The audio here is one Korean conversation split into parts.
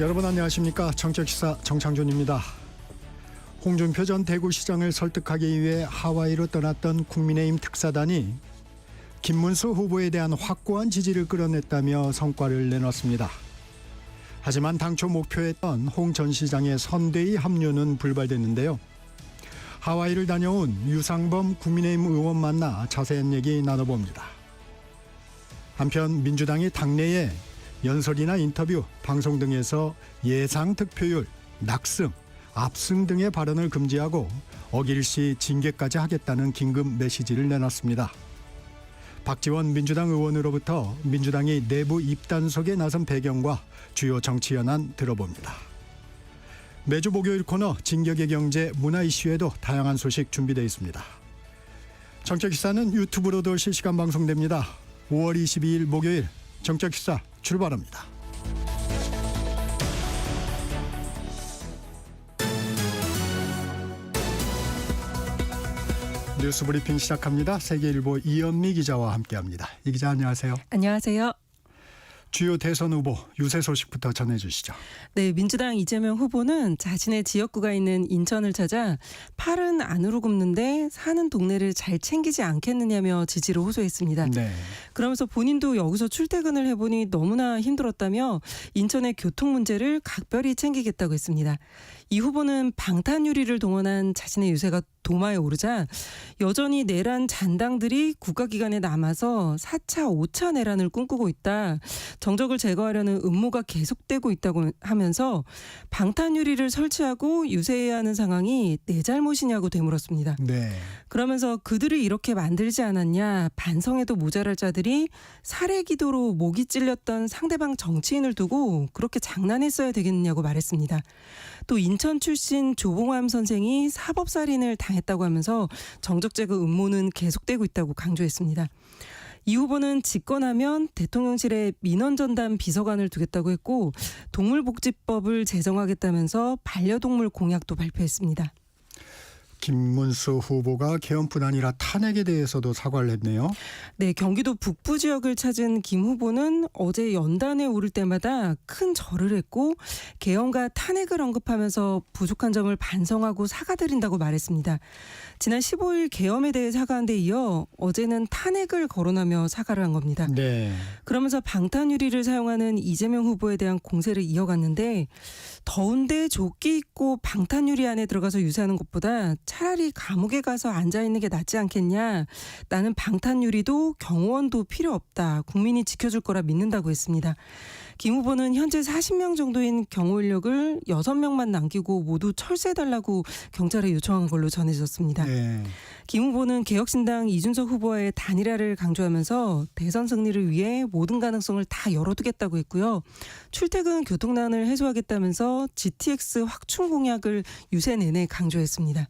여러분 안녕하십니까. 정책시사 정창준입니다. 홍준표 전 대구시장을 설득하기 위해 하와이로 떠났던 국민의힘 특사단이 김문수 후보에 대한 확고한 지지를 끌어냈다며 성과를 내놨습니다. 하지만 당초 목표했던 홍 전 시장의 선대위 합류는 불발됐는데요. 하와이를 다녀온 유상범 국민의힘 의원 만나 자세한 얘기 나눠봅니다. 한편 민주당이 당내에 연설이나 인터뷰, 방송 등에서 예상 득표율, 낙승, 압승 등의 발언을 금지하고 어길 시 징계까지 하겠다는 긴급 메시지를 내놨습니다. 박지원 민주당 의원으로부터 민주당이 내부 입단속에 나선 배경과 주요 정치 현안 들어봅니다. 매주 목요일 코너 진격의 경제 문화 이슈에도 다양한 소식 준비되어 있습니다. 정책시사는 유튜브로도 실시간 방송됩니다. 5월 22일 목요일 정책시사 출발합니다. 뉴스브리핑 시작합니다. 세계일보 이현미 기자와 함께합니다. 이 기자 안녕하세요. 안녕하세요. 주요 대선 후보 유세 소식부터 전해주시죠. 네, 민주당 이재명 후보는 자신의 지역구가 있는 인천을 찾아 팔은 안으로 굽는데 사는 동네를 잘 챙기지 않겠느냐며 지지를 호소했습니다. 네. 그러면서 본인도 여기서 출퇴근을 해보니 너무나 힘들었다며 인천의 교통 문제를 각별히 챙기겠다고 했습니다. 이 후보는 방탄유리를 동원한 자신의 유세가 도마에 오르자 여전히 내란 잔당들이 국가기관에 남아서 4차, 5차 내란을 꿈꾸고 있다. 정적을 제거하려는 음모가 계속되고 있다고 하면서 방탄유리를 설치하고 유세해야 하는 상황이 내 잘못이냐고 되물었습니다. 네. 그러면서 그들을 이렇게 만들지 않았냐, 반성에도 모자랄 자들이 살해기도로 목이 찔렸던 상대방 정치인을 두고 그렇게 장난했어야 되겠느냐고 말했습니다. 또 인천 출신 조봉암 선생이 사법살인을 당했다고 하면서 정적 제거 음모는 계속되고 있다고 강조했습니다. 이 후보는 집권하면 대통령실에 민원전담 비서관을 두겠다고 했고 동물복지법을 제정하겠다면서 반려동물 공약도 발표했습니다. 김문수 후보가 개헌뿐 아니라 탄핵에 대해서도 사과를 했네요. 네, 경기도 북부 지역을 찾은 김 후보는 어제 연단에 오를 때마다 큰 절을 했고 개헌과 탄핵을 언급하면서 부족한 점을 반성하고 사과드린다고 말했습니다. 지난 15일 계엄에 대해 사과한 데 이어 어제는 탄핵을 거론하며 사과를 한 겁니다. 네. 그러면서 방탄유리를 사용하는 이재명 후보에 대한 공세를 이어갔는데 더운데 조끼 입고 방탄유리 안에 들어가서 유세하는 것보다 차라리 감옥에 가서 앉아있는 게 낫지 않겠냐. 나는 방탄유리도 경호원도 필요 없다. 국민이 지켜줄 거라 믿는다고 했습니다. 김 후보는 현재 40명 정도인 경호 인력을 6명만 남기고 모두 철수해달라고 경찰에 요청한 걸로 전해졌습니다. 네. 김 후보는 개혁신당 이준석 후보와의 단일화를 강조하면서 대선 승리를 위해 모든 가능성을 다 열어두겠다고 했고요. 출퇴근 교통난을 해소하겠다면서 GTX 확충 공약을 유세 내내 강조했습니다.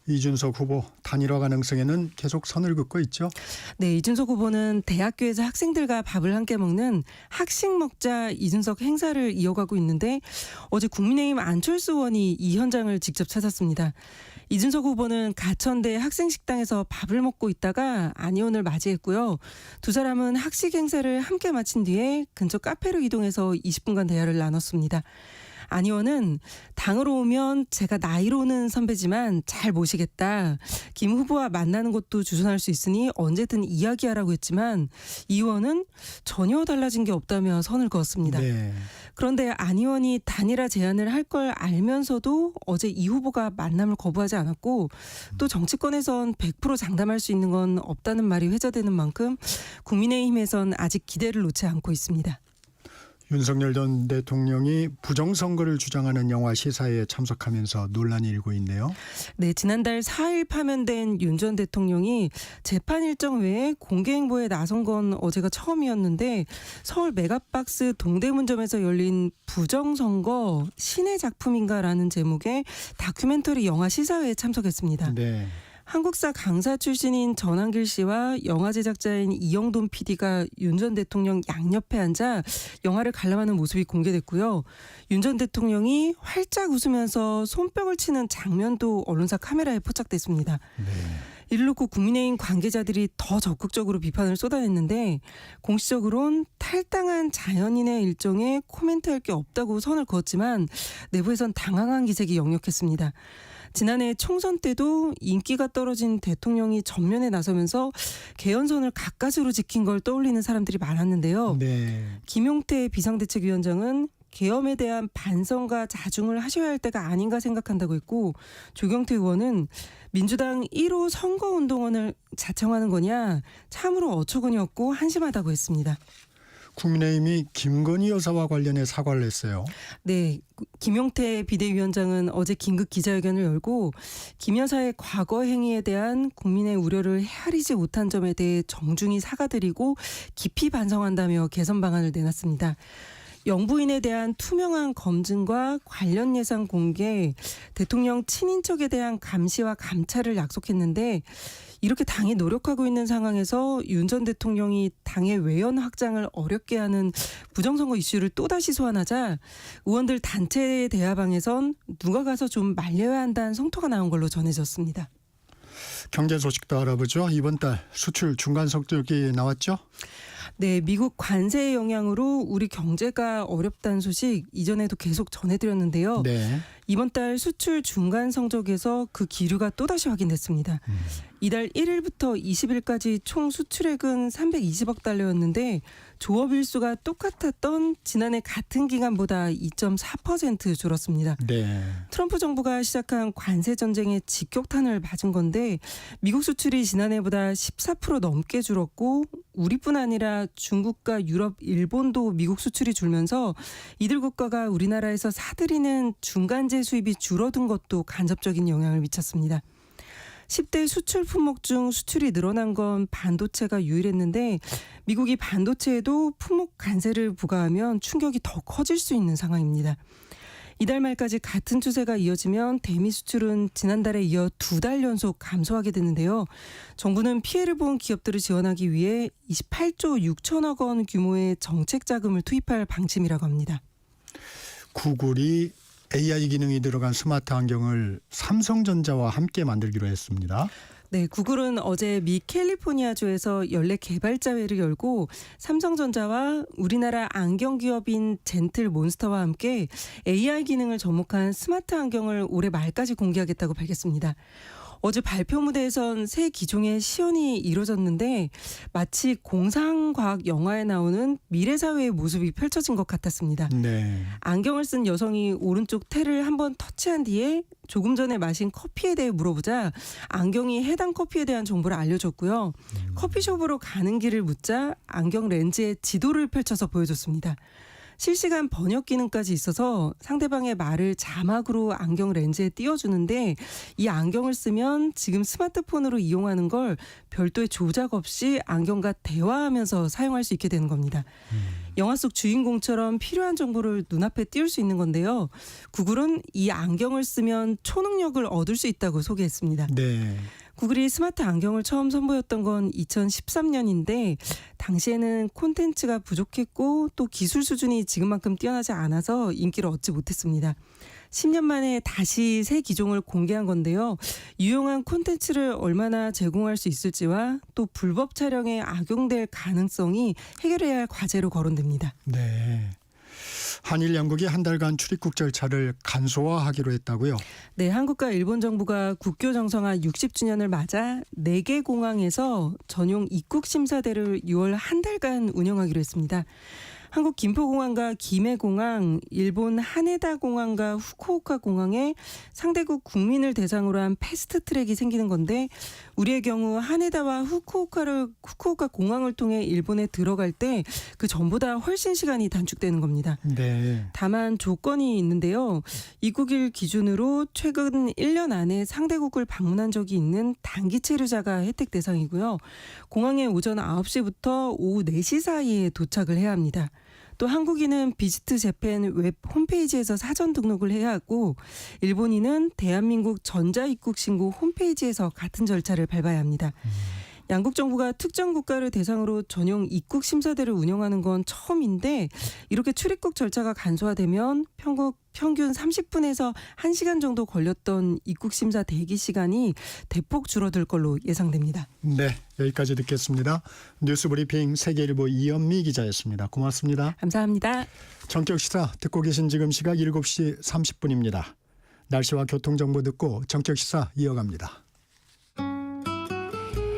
이준석 후보 단일화 가능성에는 계속 선을 긋고 있죠. 네, 이준석 후보는 대학교에서 학생들과 밥을 함께 먹는 학식 먹자 이준석 행사를 이어가고 있는데 어제 국민의힘 안철수 의원이 이 현장을 직접 찾았습니다. 이준석 후보는 가천대 학생식당에서 밥을 먹고 있다가 안 의원을 맞이했고요. 두 사람은 학식 행사를 함께 마친 뒤에 근처 카페로 이동해서 20분간 대화를 나눴습니다. 안 의원은 당으로 오면 제가 나이로는 선배지만 잘 모시겠다. 김 후보와 만나는 것도 주선할 수 있으니 언제든 이야기하라고 했지만 이 의원은 전혀 달라진 게 없다며 선을 그었습니다. 네. 그런데 안 의원이 단일화 제안을 할 걸 알면서도 어제 이 후보가 만남을 거부하지 않았고 또 정치권에선 100% 장담할 수 있는 건 없다는 말이 회자되는 만큼 국민의힘에선 아직 기대를 놓지 않고 있습니다. 윤석열 전 대통령이 부정선거를 주장하는 영화 시사회에 참석하면서 논란이 일고 있네요. 네, 지난달 4일 파면된 윤 전 대통령이 재판 일정 외에 공개 행보에 나선 건 어제가 처음이었는데 서울 메가박스 동대문점에서 열린 부정선거 신의 작품인가라는 제목의 다큐멘터리 영화 시사회에 참석했습니다. 네. 한국사 강사 출신인 전한길 씨와 영화 제작자인 이영돈 PD가 윤 전 대통령 양옆에 앉아 영화를 관람하는 모습이 공개됐고요. 윤 전 대통령이 활짝 웃으면서 손뼉을 치는 장면도 언론사 카메라에 포착됐습니다. 네. 이를 놓고 국민의힘 관계자들이 더 적극적으로 비판을 쏟아냈는데 공식적으론 탈당한 자연인의 일정에 코멘트할 게 없다고 선을 그었지만 내부에선 당황한 기색이 역력했습니다. 지난해 총선 때도 인기가 떨어진 대통령이 전면에 나서면서 개연선을 가까스로 지킨 걸 떠올리는 사람들이 많았는데요. 네. 김용태 비상대책위원장은 계엄에 대한 반성과 자중을 하셔야 할 때가 아닌가 생각한다고 했고, 조경태 의원은 민주당 1호 선거운동원을 자청하는 거냐 참으로 어처구니없고 한심하다고 했습니다. 국민의힘이 김건희 여사와 관련해 사과를 했어요. 네, 김용태 비대위원장은 어제 긴급 기자회견을 열고 김 여사의 과거 행위에 대한 국민의 우려를 헤아리지 못한 점에 대해 정중히 사과드리고 깊이 반성한다며 개선 방안을 내놨습니다. 영부인에 대한 투명한 검증과 관련 예산 공개, 대통령 친인척에 대한 감시와 감찰을 약속했는데 이렇게 당이 노력하고 있는 상황에서 윤 전 대통령이 당의 외연 확장을 어렵게 하는 부정선거 이슈를 또다시 소환하자 의원들 단체 대화방에선 누가 가서 좀 말려야 한다는 성토가 나온 걸로 전해졌습니다. 경제 소식도 알아보죠. 이번 달 수출 중간 성적이 나왔죠? 네, 미국 관세의 영향으로 우리 경제가 어렵다는 소식 이전에도 계속 전해드렸는데요. 네. 이번 달 수출 중간 성적에서 그 기류가 또다시 확인됐습니다. 이달 1일부터 20일까지 총 수출액은 320억 달러였는데 조업 일수가 똑같았던 지난해 같은 기간보다 2.4% 줄었습니다. 네. 트럼프 정부가 시작한 관세 전쟁에 직격탄을 맞은 건데 미국 수출이 지난해보다 14% 넘게 줄었고 우리뿐 아니라 중국과 유럽, 일본도 미국 수출이 줄면서 이들 국가가 우리나라에서 사들이는 중간재 수입이 줄어든 것도 간접적인 영향을 미쳤습니다. 10대 수출 품목 중 수출이 늘어난 건 반도체가 유일했는데 미국이 반도체에도 품목 관세를 부과하면 충격이 더 커질 수 있는 상황입니다. 이달 말까지 같은 추세가 이어지면 대미 수출은 지난달에 이어 2달 연속 감소하게 되는데요. 정부는 피해를 본 기업들을 지원하기 위해 28조 6천억 원 규모의 정책 자금을 투입할 방침이라고 합니다. 구글이 AI 기능이 들어간 스마트 안경을 삼성전자와 함께 만들기로 했습니다. 네, 구글은 어제 미 캘리포니아주에서 연례 개발자회를 열고 삼성전자와 우리나라 안경 기업인 젠틀몬스터와 함께 AI 기능을 접목한 스마트 안경을 올해 말까지 공개하겠다고 밝혔습니다. 어제 발표 무대에선 새 기종의 시연이 이뤄졌는데 마치 공상과학 영화에 나오는 미래사회의 모습이 펼쳐진 것 같았습니다. 네. 안경을 쓴 여성이 오른쪽 테를 한번 터치한 뒤에 조금 전에 마신 커피에 대해 물어보자 안경이 해당 커피에 대한 정보를 알려줬고요. 커피숍으로 가는 길을 묻자 안경 렌즈에 지도를 펼쳐서 보여줬습니다. 실시간 번역 기능까지 있어서 상대방의 말을 자막으로 안경 렌즈에 띄워주는데 이 안경을 쓰면 지금 스마트폰으로 이용하는 걸 별도의 조작 없이 안경과 대화하면서 사용할 수 있게 되는 겁니다. 영화 속 주인공처럼 필요한 정보를 눈앞에 띄울 수 있는 건데요. 구글은 이 안경을 쓰면 초능력을 얻을 수 있다고 소개했습니다. 네. 구글이 스마트 안경을 처음 선보였던 건 2013년인데 당시에는 콘텐츠가 부족했고 또 기술 수준이 지금만큼 뛰어나지 않아서 인기를 얻지 못했습니다. 10년 만에 다시 새 기종을 공개한 건데요. 유용한 콘텐츠를 얼마나 제공할 수 있을지와 또 불법 촬영에 악용될 가능성이 해결해야 할 과제로 거론됩니다. 네. 한일 양국이 한 달간 출입국 절차를 간소화하기로 했다고요? 네, 한국과 일본 정부가 국교 정상화 60주년을 맞아 4개 공항에서 전용 입국 심사대를 6월 한 달간 운영하기로 했습니다. 한국 김포공항과 김해공항, 일본 하네다 공항과 후쿠오카 공항에 상대국 국민을 대상으로 한 패스트트랙이 생기는 건데 우리의 경우 하네다와 후쿠오카 공항을 통해 일본에 들어갈 때 그 전보다 훨씬 시간이 단축되는 겁니다. 네. 다만 조건이 있는데요. 입국일 기준으로 최근 1년 안에 상대국을 방문한 적이 있는 단기 체류자가 혜택 대상이고요. 공항에 오전 9시부터 오후 4시 사이에 도착을 해야 합니다. 또 한국인은 비지트 재팬 웹 홈페이지에서 사전 등록을 해야 하고 일본인은 대한민국 전자입국 신고 홈페이지에서 같은 절차를 밟아야 합니다. 양국 정부가 특정 국가를 대상으로 전용 입국 심사대를 운영하는 건 처음인데 이렇게 출입국 절차가 간소화되면 평균 30분에서 1시간 정도 걸렸던 입국 심사 대기 시간이 대폭 줄어들 걸로 예상됩니다. 네, 여기까지 듣겠습니다. 뉴스브리핑 세계일보 이현미 기자였습니다. 고맙습니다. 감사합니다. 전격시사 듣고 계신 지금 시각 7시 30분입니다. 날씨와 교통정보 듣고 전격시사 이어갑니다.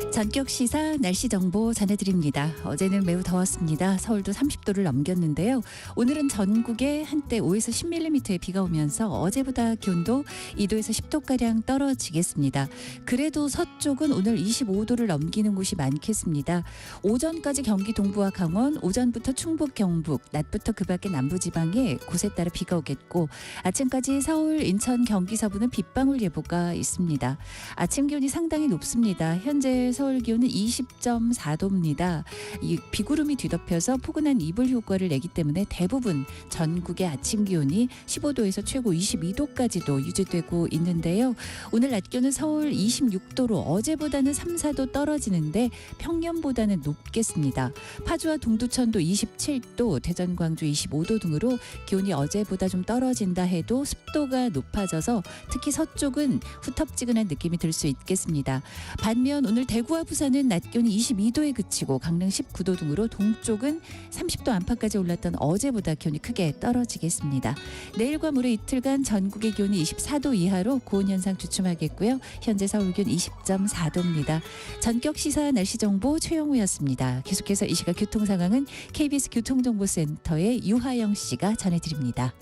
전격 시사 날씨 정보 전해드립니다. 어제는 매우 더웠습니다. 서울도 30도를 넘겼는데요. 오늘은 전국에 한때 5에서 10mm의 비가 오면서 어제보다 기온도 2도에서 10도가량 떨어지겠습니다. 그래도 서쪽은 오늘 25도를 넘기는 곳이 많겠습니다. 오전까지 경기 동부와 강원, 오전부터 충북, 경북, 낮부터 그 밖의 남부지방에 곳에 따라 비가 오겠고 아침까지 서울, 인천, 경기 서부는 빗방울 예보가 있습니다. 아침 기온이 상당히 높습니다. 현재 서울 기온은 20.4도입니다. 이 비구름이 뒤덮여서 포근한 이불 효과를 내기 때문에 대부분 전국의 아침 기온이 15도에서 최고 22도까지도 유지되고 있는데요. 오늘 낮 기온은 서울 26도로 어제보다는 3, 4도 떨어지는데 평년보다는 높겠습니다. 파주와 동두천도 27도, 대전, 광주 25도 등으로 기온이 어제보다 좀 떨어진다 해도 습도가 높아져서 특히 서쪽은 후텁지근한 느낌이 들 수 있겠습니다. 반면 오늘 대구와 부산은 낮 기온이 22도에 그치고 강릉 19도 등으로 동쪽은 30도 안팎까지 올랐던 어제보다 기온이 크게 떨어지겠습니다. 내일과 모레 이틀간 전국의 기온이 24도 이하로 고온 현상 주춤하겠고요. 현재 서울 기온 20.4도입니다. 전격 시사 날씨 정보 최영우였습니다. 계속해서 이 시각 교통 상황은 KBS 교통정보센터의 유하영 씨가 전해드립니다.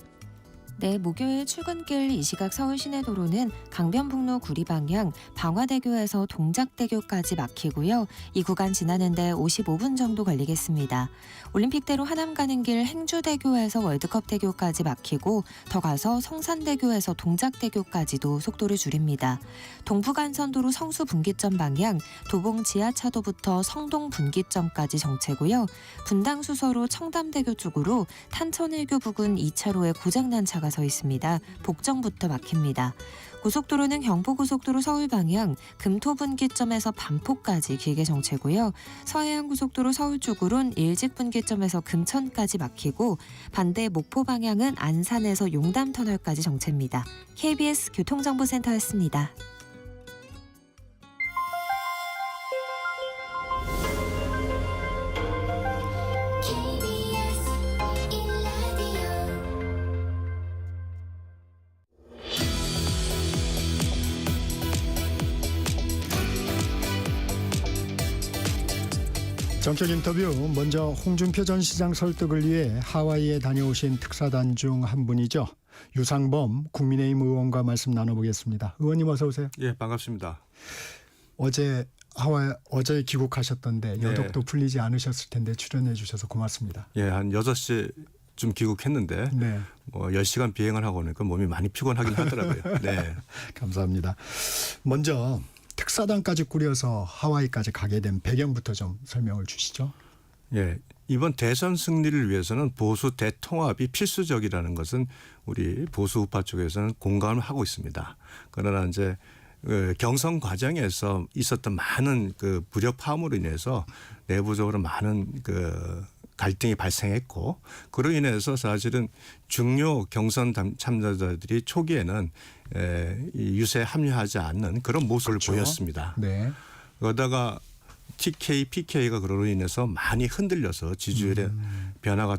네, 목요일 출근길 이 시각 서울 시내도로는 강변북로 구리 방향 방화대교에서 동작대교까지 막히고요. 이 구간 지나는데 55분 정도 걸리겠습니다. 올림픽대로 하남 가는 길 행주대교에서 월드컵대교까지 막히고 더 가서 성산대교에서 동작대교까지도 속도를 줄입니다. 동부간선도로 성수분기점 방향 도봉 지하차도부터 성동분기점까지 정체고요. 분당수서로 청담대교 쪽으로 탄천일교 부근 2차로에 고장난 차가 서 있습니다. 복정부터 막힙니다. 고속도로는 경부고속도로 서울 방향 금토분기점에서 반포까지 길게 정체고요. 서해안고속도로 서울 쪽으론 일직분기점에서 금천까지 막히고 반대 목포 방향은 안산에서 용담터널까지 정체입니다. KBS 교통정보센터였습니다. 정책 인터뷰 먼저 홍준표 전 시장 설득을 위해 하와이에 다녀오신 특사단 중 한 분이죠. 유상범 국민의힘 의원과 말씀 나눠보겠습니다. 의원님 어서 오세요. 예, 반갑습니다. 어제 귀국하셨던데 여독도 풀리지 않으셨을 텐데 출연해 주셔서 고맙습니다. 예, 한 6시쯤 귀국했는데 네. 뭐 10시간 비행을 하고 오니까 몸이 많이 피곤하긴 하더라고요. 네. 감사합니다. 먼저 특사단까지 꾸려서 하와이까지 가게 된 배경부터 좀 설명을 주시죠. 예, 이번 대선 승리를 위해서는 보수 대통합이 필수적이라는 것은 우리 보수 우파 쪽에서는 공감을 하고 있습니다. 그러나 이제 경선 과정에서 있었던 많은 그 불협화음으로 인해서 내부적으로 많은 그 갈등이 발생했고 그로 인해서 사실은 중요 경선 참가자들이 초기에는 유세에 합류하지 않는 그런 모습을 그렇죠. 보였습니다. 네. 그러다가 TK, PK가 그로 인해서 많이 흔들려서 지지율의 변화가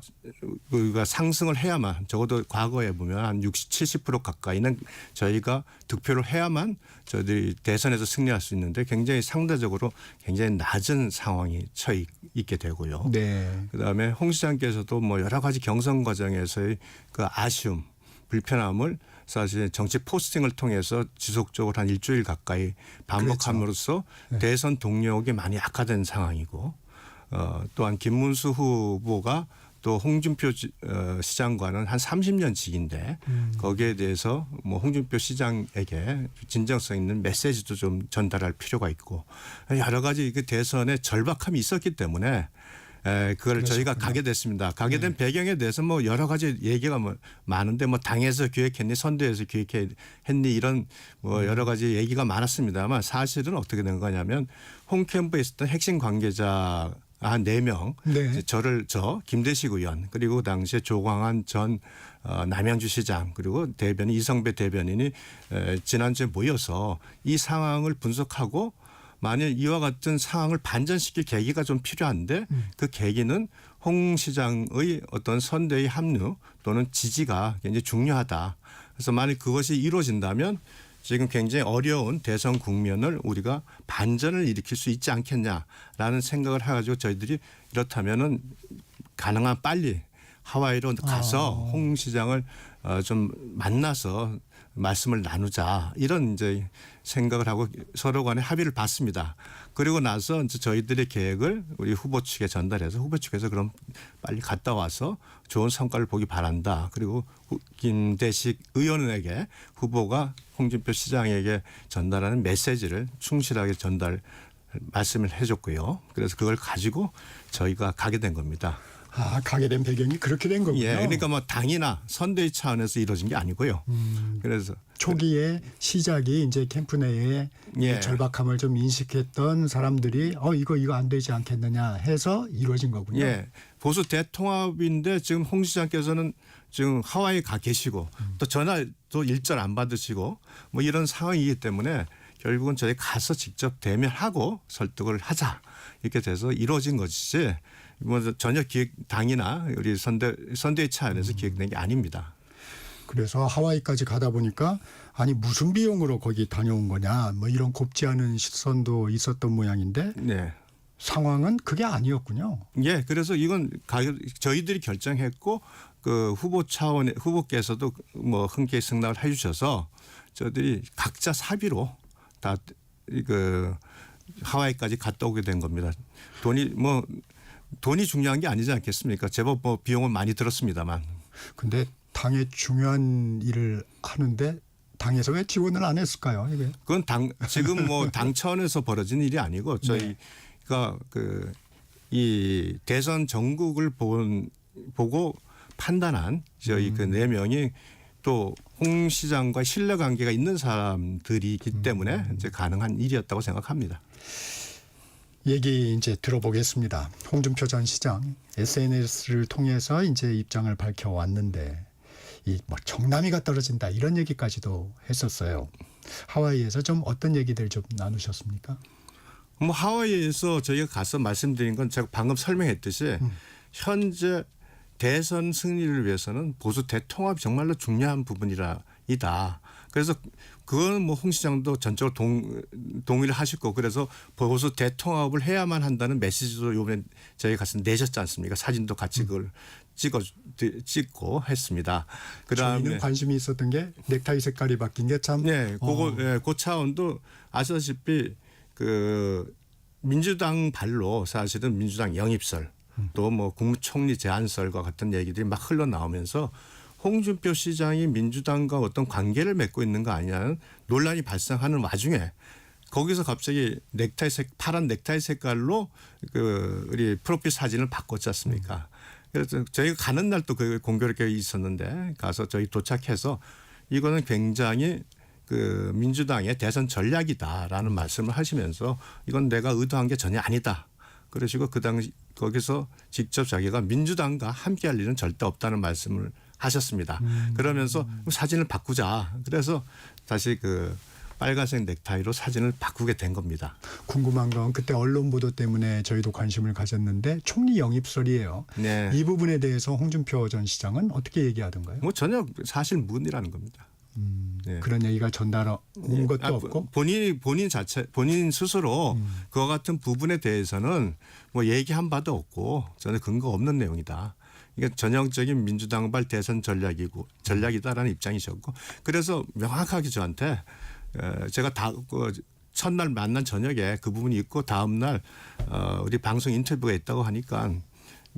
상승을 해야만 적어도 과거에 보면 한 60, 70% 가까이는 저희가 득표를 해야만 저희들이 대선에서 승리할 수 있는데 굉장히 상대적으로 굉장히 낮은 상황이 처해 있게 되고요. 네. 그다음에 홍 시장께서도 뭐 여러 가지 경선 과정에서의 그 아쉬움, 불편함을 사실 정치 포스팅을 통해서 지속적으로 한 일주일 가까이 반복함으로써 그렇죠. 네. 대선 동력이 많이 악화된 상황이고 또한 김문수 후보가 또 홍준표 시장과는 한 30년 지기인데 거기에 대해서 뭐 홍준표 시장에게 진정성 있는 메시지도 좀 전달할 필요가 있고 여러 가지 그 대선에 절박함이 있었기 때문에 그걸 저희가 그러셨구나. 가게 됐습니다. 가게 된 배경에 대해서 뭐 여러 가지 얘기가 뭐 많은데 뭐 당에서 기획했니 선대에서 기획했니 이런 뭐 여러 가지 얘기가 많았습니다만 사실은 어떻게 된 거냐면 홈캠프에 있었던 핵심 관계자 한 4명 네. 김대식 의원 그리고 당시에 조광한 전 남양주시장 그리고 대변인 이성배 대변인이 지난주에 모여서 이 상황을 분석하고 만일 이와 같은 상황을 반전시킬 계기가 좀 필요한데 그 계기는 홍 시장의 어떤 선대의 합류 또는 지지가 굉장히 중요하다. 그래서 만일 그것이 이루어진다면 지금 굉장히 어려운 대선 국면을 우리가 반전을 일으킬 수 있지 않겠냐라는 생각을 해가지고 저희들이 이렇다면은 가능한 빨리 하와이로 가서 홍 시장을 좀 만나서 말씀을 나누자 이런 이제 생각을 하고 서로 간에 합의를 봤습니다. 그리고 나서 이제 저희들의 계획을 우리 후보 측에 전달해서 후보 측에서 그럼 빨리 갔다 와서 좋은 성과를 보기 바란다. 그리고 김대식 의원에게 후보가 홍준표 시장에게 전달하는 메시지를 충실하게 말씀을 해줬고요. 그래서 그걸 가지고 저희가 가게 된 겁니다. 가게 된 배경이 그렇게 된 거군요. 예, 그러니까 뭐 당이나 선대위 차원에서 이루어진 게 아니고요. 그래서 초기에 시작이 이제 캠프 내에 예. 절박함을 좀 인식했던 사람들이 이거 안 되지 않겠느냐 해서 이루어진 거군요. 예, 보수 대통합인데 지금 홍 시장께서는 지금 하와이 가 계시고 또 전화도 일절 안 받으시고 뭐 이런 상황이기 때문에 결국은 저희 가서 직접 대면하고 설득을 하자 이렇게 돼서 이루어진 것이지 뭐 전혀 당이나 우리 선대위 차원에서 기획된 게 아닙니다. 그래서 하와이까지 가다 보니까 아니 무슨 비용으로 거기 다녀온 거냐 뭐 이런 곱지 않은 시선도 있었던 모양인데 네. 상황은 그게 아니었군요. 예, 그래서 이건 저희들이 결정했고 그 후보께서도 뭐 흔쾌히 승낙을 해주셔서 저희들이 각자 사비로 다 그 하와이까지 갔다 오게 된 겁니다. 돈이 중요한 게 아니지 않겠습니까? 제법 뭐 비용은 많이 들었습니다만. 근데 당의 중요한 일을 하는데 당에서 왜 지원을 안 했을까요? 이게 그건 지금 뭐 당 차원에서 벌어진 일이 아니고 저희가 이 대선 전국을 보고 판단한 저희 그 4명이 또 홍 시장과 신뢰 관계가 있는 사람들이기 때문에 이제 가능한 일이었다고 생각합니다. 얘기 이제 들어보겠습니다. 홍준표 전 시장 SNS를 통해서 이제 입장을 밝혀왔는데 이 뭐 정남이가 떨어진다 이런 얘기까지도 했었어요. 하와이에서 좀 어떤 얘기들 좀 나누셨습니까? 뭐 하와이에서 저희가 가서 말씀드린 건 제가 방금 설명했듯이 현재 대선 승리를 위해서는 보수 대통합이 정말로 중요한 부분이다. 그래서 그거는 뭐 홍 시장도 전적으로 동의를 하시고 그래서 보수 대통합을 해야만 한다는 메시지도 이번에 저희 가서 내셨지 않습니까? 사진도 같이 그걸 찍고 했습니다. 그다음에 저희는 관심이 있었던 게 넥타이 색깔이 바뀐 게 참. 네, 그 차원도 아시다시피 그 민주당 발로 사실은 민주당 영입설 또 뭐 국무총리 제안설과 같은 얘기들이 막 흘러나오면서 홍준표 시장이 민주당과 어떤 관계를 맺고 있는 거 아니냐는 논란이 발생하는 와중에 거기서 갑자기 파란 넥타이 색깔로 그 우리 프로필 사진을 바꿨지 않습니까? 그래서 저희가 가는 날 또 그 공교롭게 있었는데 가서 저희 도착해서 이거는 굉장히 그 민주당의 대선 전략이다라는 말씀을 하시면서 이건 내가 의도한 게 전혀 아니다. 그러시고 그 당시 거기서 직접 자기가 민주당과 함께할 일은 절대 없다는 말씀을 하셨습니다. 그러면서 사진을 바꾸자. 그래서 다시 그 빨간색 넥타이로 사진을 바꾸게 된 겁니다. 궁금한 건 그때 언론 보도 때문에 저희도 관심을 가졌는데 총리 영입설이에요. 네. 이 부분에 대해서 홍준표 전 시장은 어떻게 얘기하던가요? 뭐 전혀 사실 무근이라는 겁니다. 네. 그런 얘기가 전달 온 것도 없고 본인 스스로 그와 같은 부분에 대해서는 뭐 얘기한 바도 없고 전혀 근거 없는 내용이다. 이게 전형적인 민주당발 대선 전략이다라는 입장이셨고 그래서 명확하게 저한테 제가 첫날 만난 저녁에 그 부분이 있고 다음 날 우리 방송 인터뷰가 있다고 하니까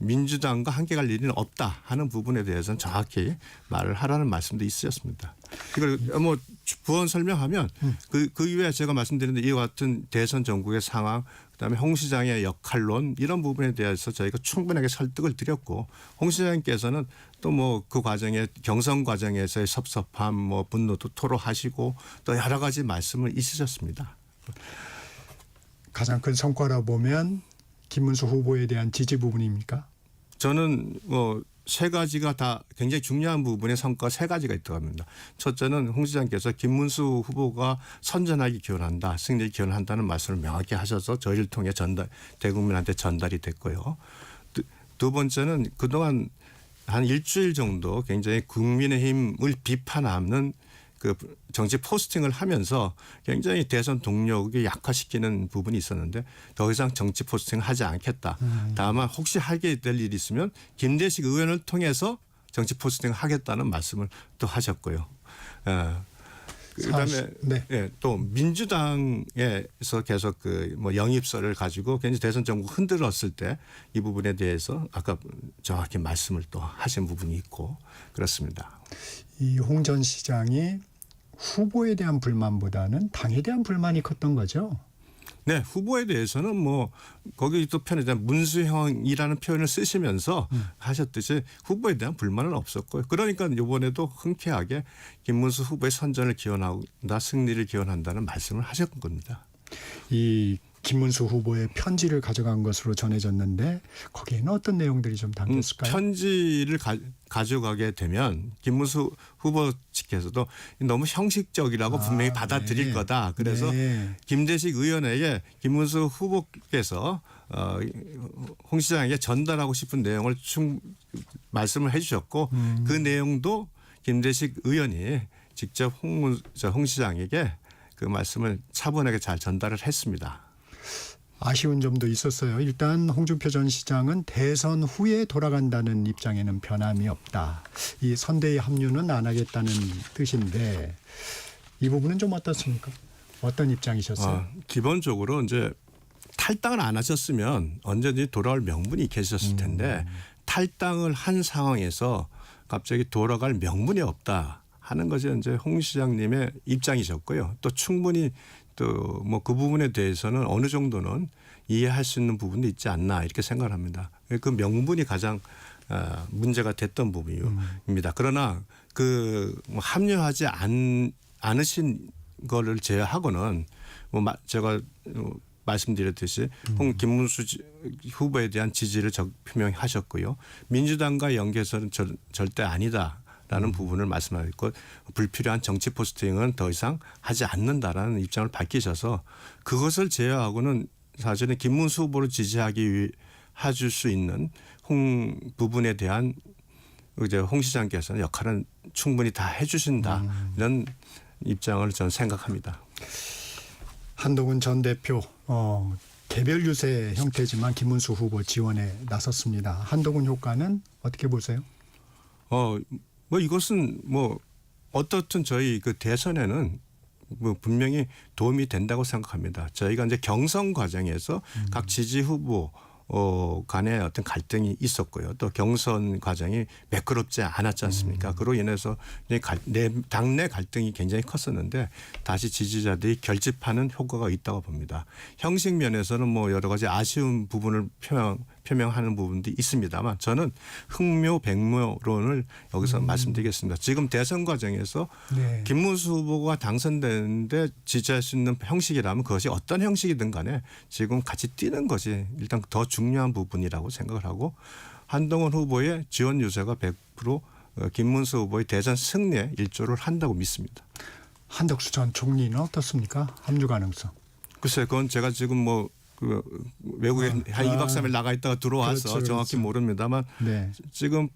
민주당과 함께 갈 일은 없다 하는 부분에 대해서는 정확히 말을 하라는 말씀도 있으셨습니다. 이걸 뭐 부언 설명하면 그 이후에 제가 말씀드렸는데 이와 같은 대선 전국의 상황 그다음에 홍 시장의 역할론 이런 부분에 대해서 저희가 충분하게 설득을 드렸고 홍 시장님께서는 또 뭐 그 과정에 경선 과정에서의 섭섭함 뭐 분노도 토로하시고 또 여러 가지 말씀을 있으셨습니다. 가장 큰 성과라 보면 김문수 후보에 대한 지지 부분입니까? 저는 뭐 세 가지가 다 굉장히 중요한 부분의 성과 세 가지가 있다고 합니다. 첫째는 홍 시장께서 김문수 후보가 선전하게 기원한다, 승리에 기원한다는 말씀을 명확히 하셔서 저희를 통해 대국민한테 전달이 됐고요. 두 번째는 그동안 한 일주일 정도 굉장히 국민의힘을 비판하는 그 정치 포스팅을 하면서 굉장히 대선 동력이 약화시키는 부분이 있었는데 더 이상 정치 포스팅을 하지 않겠다. 다만 혹시 하게 될 일이 있으면 김대식 의원을 통해서 정치 포스팅을 하겠다는 말씀을 또 하셨고요. 그다음에 네. 예, 또 민주당에서 계속 그 뭐 영입설을 가지고 굉장히 대선 전국 흔들었을 때 이 부분에 대해서 아까 정확히 말씀을 또 하신 부분이 있고 그렇습니다. 이 홍 전 시장이 후보에 대한 불만보다는 당에 대한 불만이 컸던 거죠. 네, 후보에 대해서는 뭐 거기 또 표현에 대한 문수형이라는 표현을 쓰시면서 하셨듯이 후보에 대한 불만은 없었고요. 그러니까 이번에도 흔쾌하게 김문수 후보의 선전을 기원한다, 승리를 기원한다는 말씀을 하셨던 겁니다. 이 김문수 후보의 편지를 가져간 것으로 전해졌는데 거기에는 어떤 내용들이 좀 담겼을까요? 편지를 가져가게 되면 김문수 후보 측에서도 너무 형식적이라고 분명히 받아들일 네. 거다. 그래서 네. 김대식 의원에게 김문수 후보께서 홍 시장에게 전달하고 싶은 내용을 말씀을 해 주셨고 그 내용도 김대식 의원이 직접 홍 시장에게 그 말씀을 차분하게 잘 전달을 했습니다. 아쉬운 점도 있었어요. 일단 홍준표 전 시장은 대선 후에 돌아간다는 입장에는 변함이 없다. 이 선대위 합류는 안 하겠다는 뜻인데 이 부분은 좀 어떻습니까? 어떤 입장이셨어요? 기본적으로 이제 탈당을 안 하셨으면 언제든지 돌아올 명분이 계셨을 텐데 탈당을 한 상황에서 갑자기 돌아갈 명분이 없다 하는 것이 이제 홍 시장님의 입장이셨고요. 또 충분히 또 뭐 그 부분에 대해서는 어느 정도는 이해할 수 있는 부분도 있지 않나 이렇게 생각을 합니다. 그 명분이 가장 문제가 됐던 부분입니다. 그러나 그 합류하지 않으신 거를 제외하고는 뭐 제가 말씀드렸듯이 김문수 후보에 대한 지지를 표명하셨고요. 민주당과 연계해서는 절대 아니다. 라는 부분을 말씀하셨고 불필요한 정치 포스팅은 더 이상 하지 않는다라는 입장을 밝히셔서 그것을 제외하고는 사실은 김문수 후보를 지지하기 해줄 수 있는 부분에 대한 이제 홍 시장께서는 역할은 충분히 다 해주신다 이런 입장을 저는 생각합니다. 한동훈 전 대표 개별 유세 형태지만 김문수 후보 지원에 나섰습니다. 한동훈 효과는 어떻게 보세요? 뭐 이것은 뭐 어떻든 저희 그 대선에는 뭐 분명히 도움이 된다고 생각합니다. 저희가 이제 경선 과정에서 각 지지 후보 간의 어떤 갈등이 있었고요. 또 경선 과정이 매끄럽지 않았지 않습니까? 그로 인해서 당내 갈등이 굉장히 컸었는데 다시 지지자들이 결집하는 효과가 있다고 봅니다. 형식 면에서는 뭐 여러 가지 아쉬운 부분을 표명하는 부분도 있습니다만 저는 흥묘 백묘론을 여기서 말씀드리겠습니다. 지금 대선 과정에서 네. 김문수 후보가 당선되는데 지지할 수 있는 형식이라면 그것이 어떤 형식이든 간에 지금 같이 뛰는 것이 일단 더 중요한 부분이라고 생각을 하고 한동훈 후보의 지원 유세가 100% 김문수 후보의 대선 승리에 일조를 한다고 믿습니다. 한덕수 전 총리는 어떻습니까? 합류 가능성. 글쎄 그건 제가 지금 뭐 그 외국에 한 2박 3일 나가 있다가 들어와서 그렇죠, 정확히 그렇죠. 모릅니다만 네. 지금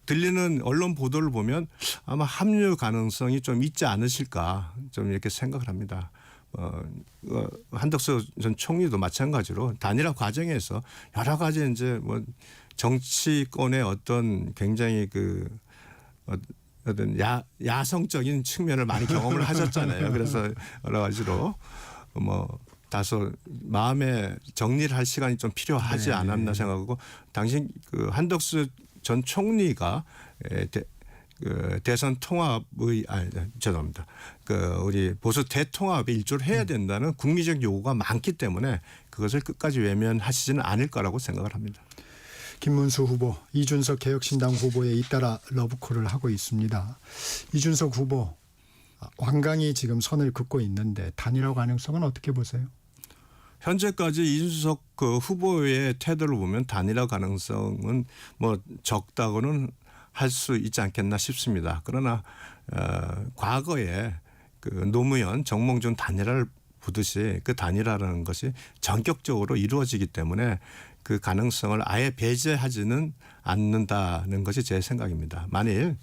들리는 언론 보도를 보면 아마 합류 가능성이 좀 있지 않으실까 좀 이렇게 생각을 합니다. 한덕수 전 총리도 마찬가지로 단일화 과정에서 여러 가지 이제 뭐 정치권의 어떤 굉장히 그 어떤 야성적인 측면을 많이 경험을 하셨잖아요. 그래서 여러 가지로 뭐 다소 마음의 정리를 할 시간이 좀 필요하지 않았나 생각하고 당신 그 한덕수 전 총리가 그 대선 통합의 죄송합니다. 그 우리 보수 대통합에 일조를 해야 된다는 국민적 요구가 많기 때문에 그것을 끝까지 외면하시지는 않을 거라고 생각을 합니다. 김문수 후보, 이준석 개혁신당 후보에 잇따라 러브콜을 하고 있습니다. 이준석 후보 완강히 지금 선을 긋고 있는데 단일화 가능성은 어떻게 보세요? 현재까지 이준석 그 후보의 태도를 보면 단일화 가능성은 뭐 적다고는 할 수 있지 않겠나 싶습니다. 그러나 과거에 그 노무현 정몽준 단일화를 보듯이 그 단일화라는 것이 전격적으로 이루어지기 때문에 그 가능성을 아예 배제하지는 않는다는 것이 제 생각입니다. 만일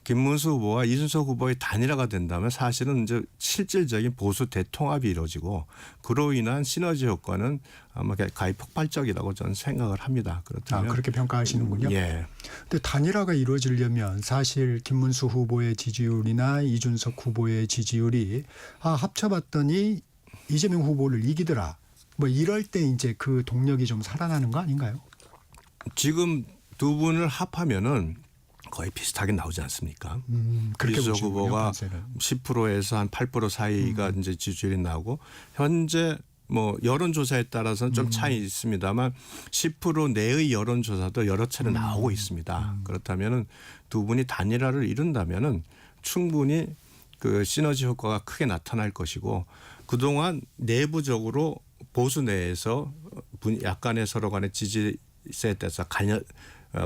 김문수 후보와 이준석 후보의 단일화가 된다면 사실은 이제 실질적인 보수 대통합이 이루어지고 그로 인한 시너지 효과는 아마 가히 폭발적이라고 저는 생각을 합니다. 그렇다면 그렇게 평가하시는군요. 예. 근데 단일화가 이루어지려면 사실 김문수 후보의 지지율이나 이준석 후보의 지지율이 합쳐봤더니 이재명 후보를 이기더라. 뭐 이럴 때 이제 그 동력이 좀 살아나는 거 아닌가요? 지금 두 분을 합하면은 거의 비슷하게 나오지 않습니까? 그렇게 이준석 보시군요, 후보가 관세는. 10%에서 한 8% 사이가 이제 지지율이 나오고 현재 뭐 여론조사에 따라서는 좀 차이 있습니다만 10% 내의 여론조사도 여러 차례 나오고 있습니다. 그렇다면은 두 분이 단일화를 이룬다면은 충분히 그 시너지 효과가 크게 나타날 것이고 그동안 내부적으로 보수 내에서 약간의 서로 간의 지지세에 따라서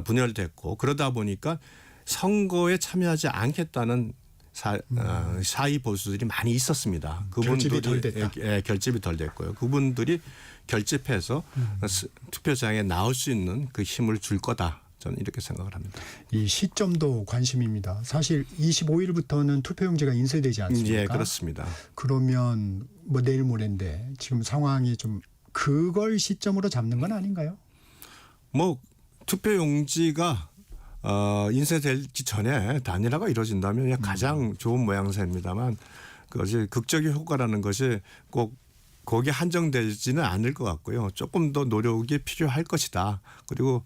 분열됐고 그러다 보니까 선거에 참여하지 않겠다는 사이 보수들이 많이 있었습니다. 결집이 덜 됐다. 결집이 덜 됐고요. 그분들이 결집해서 투표장에 나올 수 있는 그 힘을 줄 거다. 저는 이렇게 생각을 합니다. 이 시점도 관심입니다. 사실 25일부터는 투표용지가 인쇄되지 않습니까? 예, 그렇습니다. 그러면 뭐 내일 모레인데 지금 상황이 좀 그걸 시점으로 잡는 건 아닌가요? 뭐 투표용지가 인쇄되기 전에 단일화가 이루어진다면 가장 좋은 모양새입니다만 그것이 극적인 효과라는 것이 꼭 거기에 한정되지는 않을 것 같고요. 조금 더 노력이 필요할 것이다. 그리고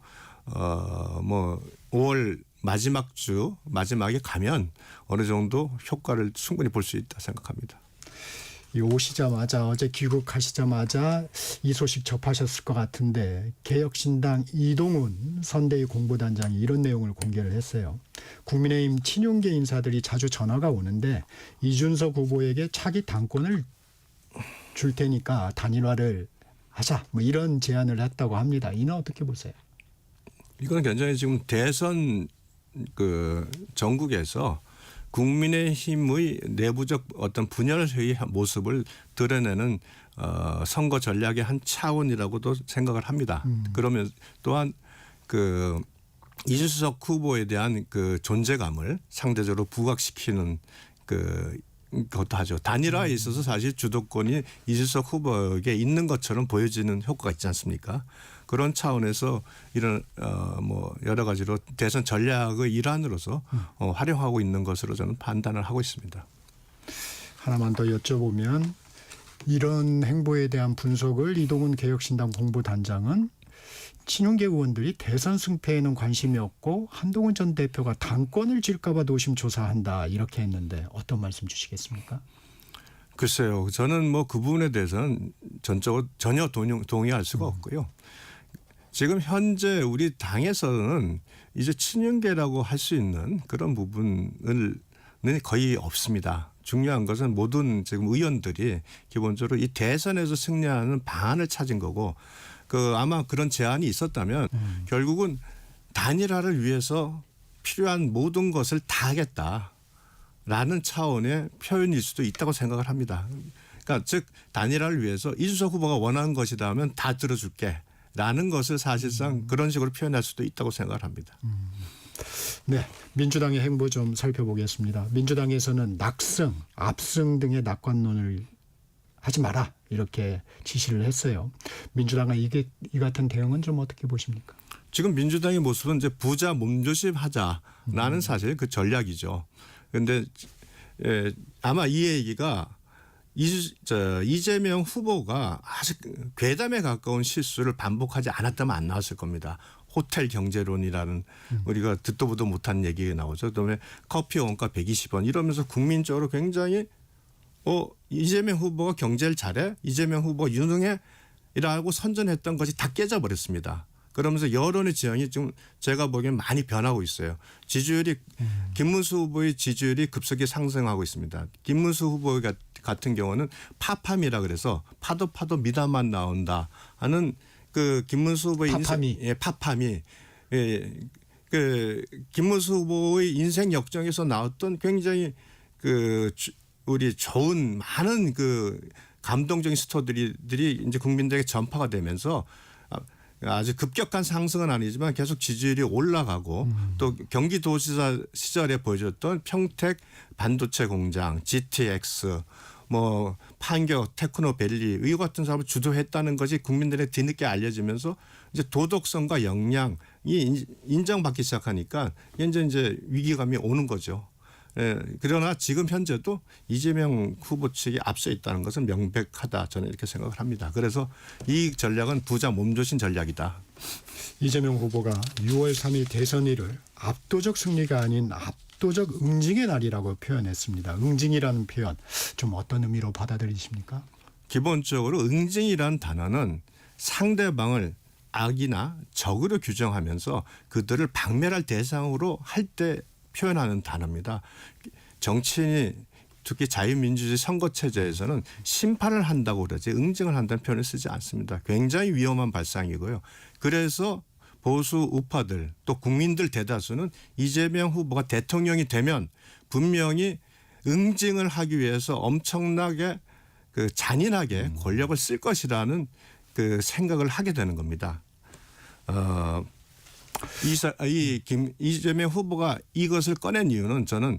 뭐 5월 마지막 주 마지막에 가면 어느 정도 효과를 충분히 볼 수 있다 생각합니다. 오시자마자 어제 귀국하시자마자 이 소식 접하셨을 것 같은데 개혁신당 이동훈 선대위 공보단장이 이런 내용을 공개를 했어요. 국민의힘 친윤계 인사들이 자주 전화가 오는데 이준석 후보에게 차기 당권을 줄 테니까 단일화를 하자 뭐 이런 제안을 했다고 합니다. 이는 어떻게 보세요? 이거는 굉장히 지금 대선 그 전국에서 국민의힘의 내부적 어떤 분열의 모습을 드러내는 선거 전략의 한 차원이라고도 생각을 합니다. 그러면 또한 그 이준석 후보에 대한 그 존재감을 상대적으로 부각시키는 그것도 하죠. 단일화에 있어서 사실 주도권이 이준석 후보에게 있는 것처럼 보여지는 효과가 있지 않습니까? 그런 차원에서 이런 뭐 여러 가지로 대선 전략의 일환으로서 활용하고 있는 것으로 저는 판단을 하고 있습니다. 하나만 더 여쭤보면 이런 행보에 대한 분석을 이동훈 개혁신당 공보단장은 친윤계 의원들이 대선 승패에는 관심이 없고 한동훈 전 대표가 당권을 질까 봐 노심초사한다 이렇게 했는데 어떤 말씀 주시겠습니까? 글쎄요. 저는 뭐 그 부분에 대해서는 전적으로 전혀 동의할 수가 없고요. 지금 현재 우리 당에서는 이제 친윤계라고 할 수 있는 그런 부분은 거의 없습니다. 중요한 것은 모든 지금 의원들이 기본적으로 이 대선에서 승리하는 방안을 찾은 거고 아마 그런 제안이 있었다면 결국은 단일화를 위해서 필요한 모든 것을 다 하겠다라는 차원의 표현일 수도 있다고 생각을 합니다. 그러니까 즉 단일화를 위해서 이준석 후보가 원하는 것이다 하면 다 들어줄게. 라는 것을 사실상 그런 식으로 표현할 수도 있다고 생각을 합니다. 네, 민주당의 행보 좀 살펴보겠습니다. 민주당에서는 낙승, 압승 등의 낙관론을 하지 마라 이렇게 지시를 했어요. 민주당의 이 같은 대응은 좀 어떻게 보십니까? 지금 민주당의 모습은 이제 부자 몸조심하자라는 사실 그 전략이죠. 그런데 아마 이 얘기가 이재명 후보가 아주 괴담에 가까운 실수를 반복하지 않았다면 안 나왔을 겁니다. 호텔 경제론이라는 우리가 듣도 보도 못한 얘기가 나오죠. 그다음에 커피 원가 120원 이러면서 국민적으로 굉장히 이재명 후보가 경제를 잘해? 이재명 후보가 유능해? 이라고 선전했던 것이 다 깨져버렸습니다. 그러면서 여론의 지형이 지금 제가 보기엔 많이 변하고 있어요. 지지율이 김문수 후보의 지지율이 급속히 상승하고 있습니다. 김문수 후보 같은 경우는 파팜이라 그래서 파도 미담만 나온다 하는 그 김문수 후보의 파팜이 그 김문수 후보의 인생 역정에서 나왔던 굉장히 우리 좋은 많은 감동적인 스토리들이 이제 국민들에게 전파가 되면서 아주 급격한 상승은 아니지만 계속 지지율이 올라가고 또 경기도지사 시절에 보여줬던 평택 반도체 공장, GTX, 판교 테크노밸리 이 같은 사업을 주도했다는 것이 국민들에게 뒤늦게 알려지면서 이제 도덕성과 역량이 인정받기 시작하니까 이제 위기감이 오는 거죠. 그러나 지금 현재도 이재명 후보 측이 앞서 있다는 것은 명백하다. 저는 이렇게 생각을 합니다. 그래서 이 전략은 부자 몸조신 전략이다. 이재명 후보가 6월 3일 대선일을 압도적 승리가 아닌 압도적 응징의 날이라고 표현했습니다. 응징이라는 표현 좀 어떤 의미로 받아들이십니까? 기본적으로 응징이라는 단어는 상대방을 악이나 적으로 규정하면서 그들을 박멸할 대상으로 할 때 표현하는 단어입니다. 정치인이 특히 자유민주주의 선거체제에서는 심판을 한다고 그러지 응징을 한다는 표현을 쓰지 않습니다. 굉장히 위험한 발상이고요. 그래서 보수 우파들 또 국민들 대다수는 이재명 후보가 대통령이 되면 분명히 응징을 하기 위해서 엄청나게 잔인하게 권력을 쓸 것이라는 생각을 하게 되는 겁니다. 이재명 후보가 이것을 꺼낸 이유는 저는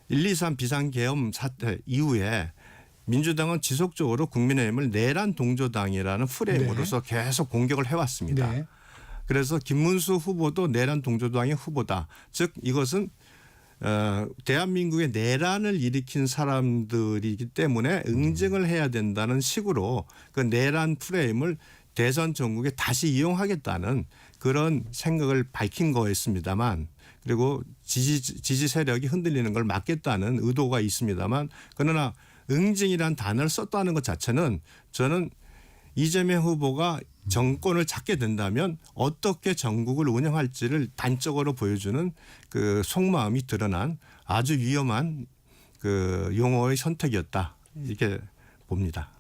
1.23 비상계엄 사태 이후에 민주당은 지속적으로 국민의힘을 내란 동조당이라는 프레임으로서 계속 공격을 해왔습니다. 네. 그래서 김문수 후보도 내란 동조당의 후보다. 즉 이것은 대한민국의 내란을 일으킨 사람들이기 때문에 응징을 해야 된다는 식으로 그 내란 프레임을 대선 전국에 다시 이용하겠다는 그런 생각을 밝힌 거였습니다만 그리고 지지 세력이 흔들리는 걸 막겠다는 의도가 있습니다만 그러나 응징이라는 단어를 썼다는 것 자체는 저는 이재명 후보가 정권을 잡게 된다면 어떻게 전국을 운영할지를 단적으로 보여주는 그 속마음이 드러난 아주 위험한 용어의 선택이었다 이렇게 봅니다.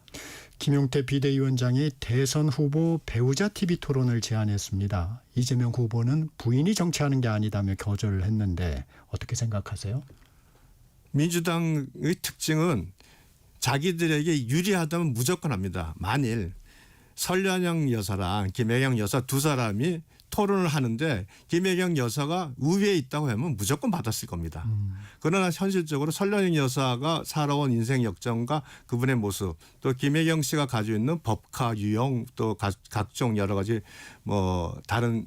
김용태 비대위원장이 대선 후보 배우자 TV 토론을 제안했습니다. 이재명 후보는 부인이 정치하는 게 아니다며 거절을 했는데 어떻게 생각하세요? 민주당의 특징은 자기들에게 유리하다면 무조건 합니다. 만일 설련영 여사랑 김혜경 여사 두 사람이 토론을 하는데 김혜경 여사가 우위에 있다고 하면 무조건 받았을 겁니다. 그러나 현실적으로 설련영 여사가 살아온 인생 역정과 그분의 모습 또 김혜경 씨가 가지고 있는 법카 유형 또 각종 여러 가지 다른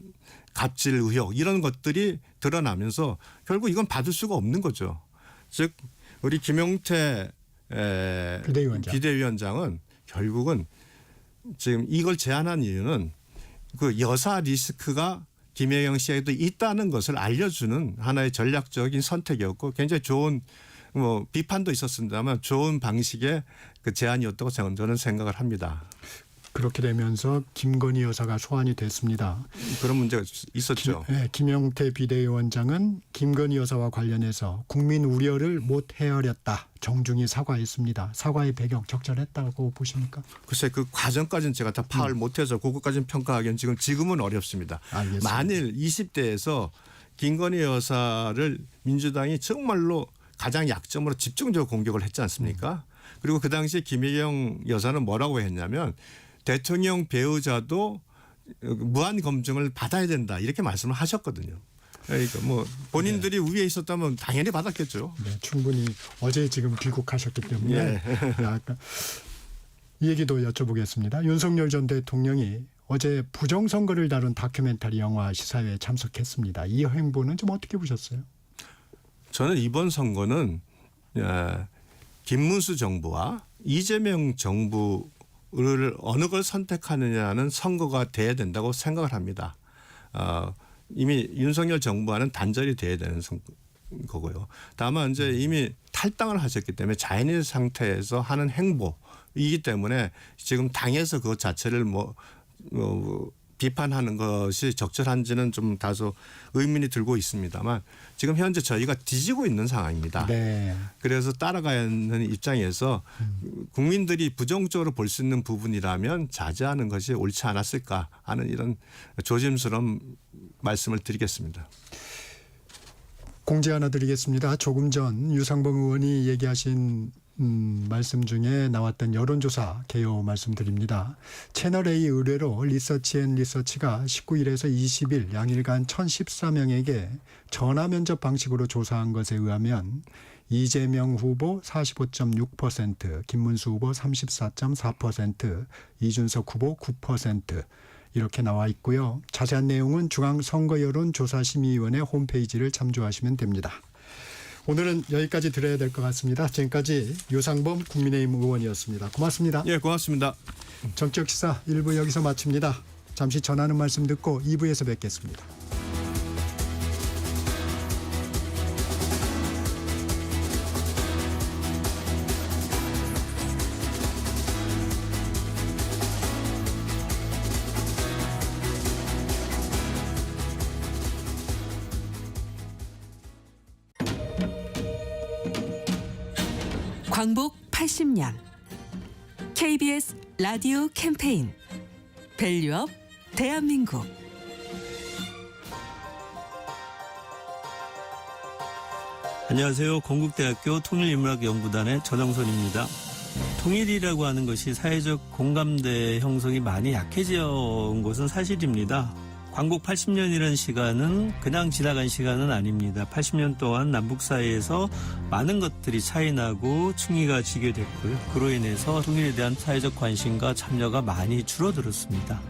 갑질 의혹 이런 것들이 드러나면서 결국 이건 받을 수가 없는 거죠. 즉 우리 김용태 비대위원장은 결국은 지금 이걸 제안한 이유는 그 여사 리스크가 김혜경 씨에게도 있다는 것을 알려주는 하나의 전략적인 선택이었고 굉장히 좋은 비판도 있었습니다만 좋은 방식의 그 제안이었다고 저는 생각을 합니다. 그렇게 되면서 김건희 여사가 소환이 됐습니다. 그런 문제가 있었죠. 김용태 비대위원장은 김건희 여사와 관련해서 국민 우려를 못 헤아렸다. 정중히 사과했습니다. 사과의 배경 적절했다고 보십니까? 글쎄 그 과정까지는 제가 다 파악을 못해서 그것까지는 평가하기는 지금은 어렵습니다. 알겠습니다. 만일 20대에서 김건희 여사를 민주당이 정말로 가장 약점으로 집중적으로 공격을 했지 않습니까? 그리고 그 당시에 김혜경 여사는 뭐라고 했냐면 대통령 배우자도 무한 검증을 받아야 된다 이렇게 말씀을 하셨거든요. 그러니까 본인들이 위에 있었다면 당연히 받았겠죠. 네, 충분히 어제 지금 귀국하셨기 때문에 이 얘기도 여쭤보겠습니다. 윤석열 전 대통령이 어제 부정선거를 다룬 다큐멘터리 영화 시사회에 참석했습니다. 이 행보는 좀 어떻게 보셨어요? 저는 이번 선거는 김문수 정부와 이재명 정부를 어느 걸 선택하느냐는 선거가 돼야 된다고 생각을 합니다. 이미 윤석열 정부와는 단절이 돼야 되는 거고요. 다만 이제 이미 탈당을 하셨기 때문에 자인의 상태에서 하는 행보이기 때문에 지금 당에서 그것 자체를 비판하는 것이 적절한지는 좀 다소 의문이 들고 있습니다만 지금 현재 저희가 뒤지고 있는 상황입니다. 네. 그래서 따라가야 하는 입장에서 국민들이 부정적으로 볼 수 있는 부분이라면 자제하는 것이 옳지 않았을까 하는 이런 조심스러운 말씀을 드리겠습니다. 공지 하나 드리겠습니다. 조금 전 유상범 의원이 얘기하신 말씀 중에 나왔던 여론조사 개요 말씀드립니다. 채널A 의뢰로 리서치앤리서치가 19일에서 20일 양일간 1014명에게 전화면접 방식으로 조사한 것에 의하면 이재명 후보 45.6%, 김문수 후보 34.4%, 이준석 후보 9% 이렇게 나와 있고요. 자세한 내용은 중앙선거여론조사심의위원회 홈페이지를 참조하시면 됩니다. 오늘은 여기까지 들어야 될 것 같습니다. 지금까지 유상범 국민의힘 의원이었습니다. 고맙습니다. 예, 고맙습니다. 정치적시사 1부 여기서 마칩니다. 잠시 전하는 말씀 듣고 2부에서 뵙겠습니다. 광복 80년 KBS 라디오 캠페인 밸류업 대한민국. 안녕하세요. 건국대학교 통일인문학연구단의 전영선입니다. 통일이라고 하는 것이 사회적 공감대 형성이 많이 약해져 온 것은 사실입니다. 광복 80년이라는 시간은 그냥 지나간 시간은 아닙니다. 80년 동안 남북 사이에서 많은 것들이 차이나고 층위가 지게 됐고요. 그로 인해서 통일에 대한 사회적 관심과 참여가 많이 줄어들었습니다.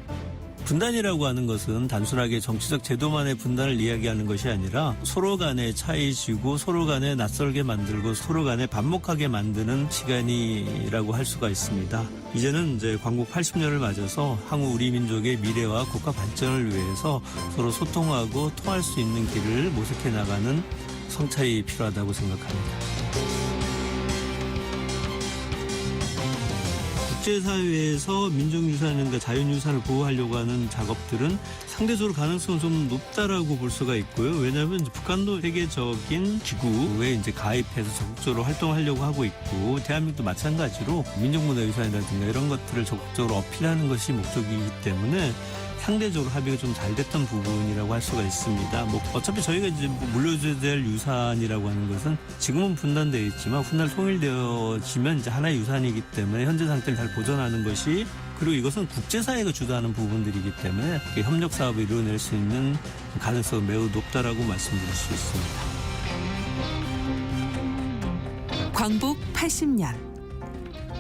분단이라고 하는 것은 단순하게 정치적 제도만의 분단을 이야기하는 것이 아니라 서로 간에 차이지고 서로 간에 낯설게 만들고 서로 간에 반목하게 만드는 시간이라고 할 수가 있습니다. 이제는 이제 광복 80년을 맞아서 향후 우리 민족의 미래와 국가 발전을 위해서 서로 소통하고 통할 수 있는 길을 모색해 나가는 성찰이 필요하다고 생각합니다. 국제사회에서 민족유산과 자연유산을 보호하려고 하는 작업들은 상대적으로 가능성은 좀 높다라고 볼 수가 있고요. 왜냐하면 북한도 세계적인 기구에 이제 가입해서 적극적으로 활동하려고 하고 있고, 대한민국도 마찬가지로 민족문화유산이라든가 이런 것들을 적극적으로 어필하는 것이 목적이기 때문에 상대적으로 합의가 좀 잘 됐던 부분이라고 할 수가 있습니다. 어차피 저희가 이제 물려줘야 될 유산이라고 하는 것은 지금은 분단되어 있지만 훗날 통일되어지면 이제 하나의 유산이기 때문에 현재 상태를 잘 보존하는 것이, 그리고 이것은 국제사회가 주도하는 부분들이기 때문에 협력 사업을 이루어낼 수 있는 가능성이 매우 높다라고 말씀드릴 수 있습니다. 광복 80년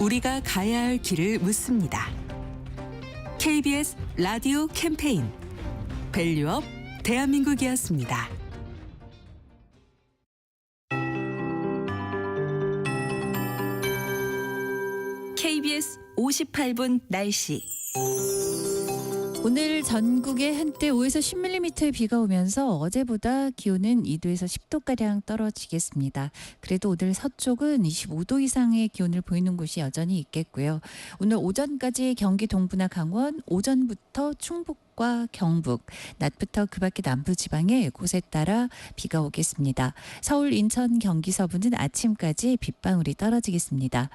우리가 가야 할 길을 묻습니다. KBS 라디오 캠페인 밸류업 대한민국이었습니다. KBS 58분 날씨. 오늘 전국에 한때 5에서 10mm의 비가 오면서 어제보다 기온은 2도에서 10도가량 떨어지겠습니다. 그래도 오늘 서쪽은 25도 이상의 기온을 보이는 곳이 여전히 있겠고요. 오늘 오전까지 경기 동부나 강원, 오전부터 충북과 경북, 낮부터 그 밖의 남부지방에 곳에 따라 비가 오겠습니다. 서울, 인천, 경기 서부는 아침까지 빗방울이 떨어지겠습니다.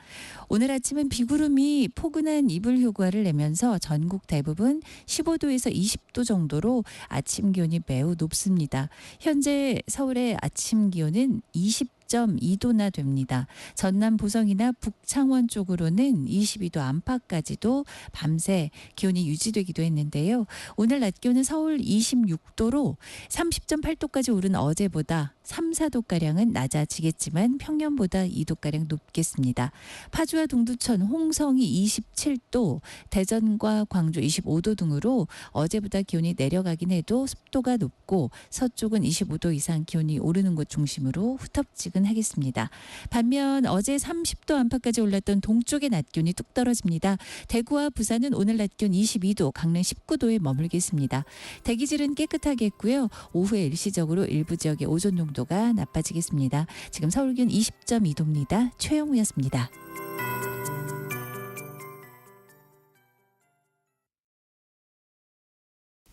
오늘 아침은 비구름이 포근한 이불 효과를 내면서 전국 대부분 15도에서 20도 정도로 아침 기온이 매우 높습니다. 현재 서울의 아침 기온은 20.2도나 됩니다. 전남 보성이나 북창원 쪽으로는 22도 안팎까지도 밤새 기온이 유지되기도 했는데요. 오늘 낮 기온은 서울 26도로 30.8도까지 오른 어제보다 3, 4도가량은 낮아지겠지만 평년보다 2도가량 높겠습니다. 파주와 동두천, 홍성이 27도, 대전과 광주 25도 등으로 어제보다 기온이 내려가긴 해도 습도가 높고 서쪽은 25도 이상 기온이 오르는 곳 중심으로 후텁지근 출근하겠습니다. 반면 어제 30도 안팎까지 올랐던 동쪽의 낮 기온이 뚝 떨어집니다. 대구와 부산은 오늘 낮 기온 22도, 강릉 19도에 머물겠습니다. 대기질은 깨끗하겠고요. 오후에 일시적으로 일부 지역의 오존 농도가 나빠지겠습니다. 지금 서울 기온 20.2도입니다. 최영우였습니다.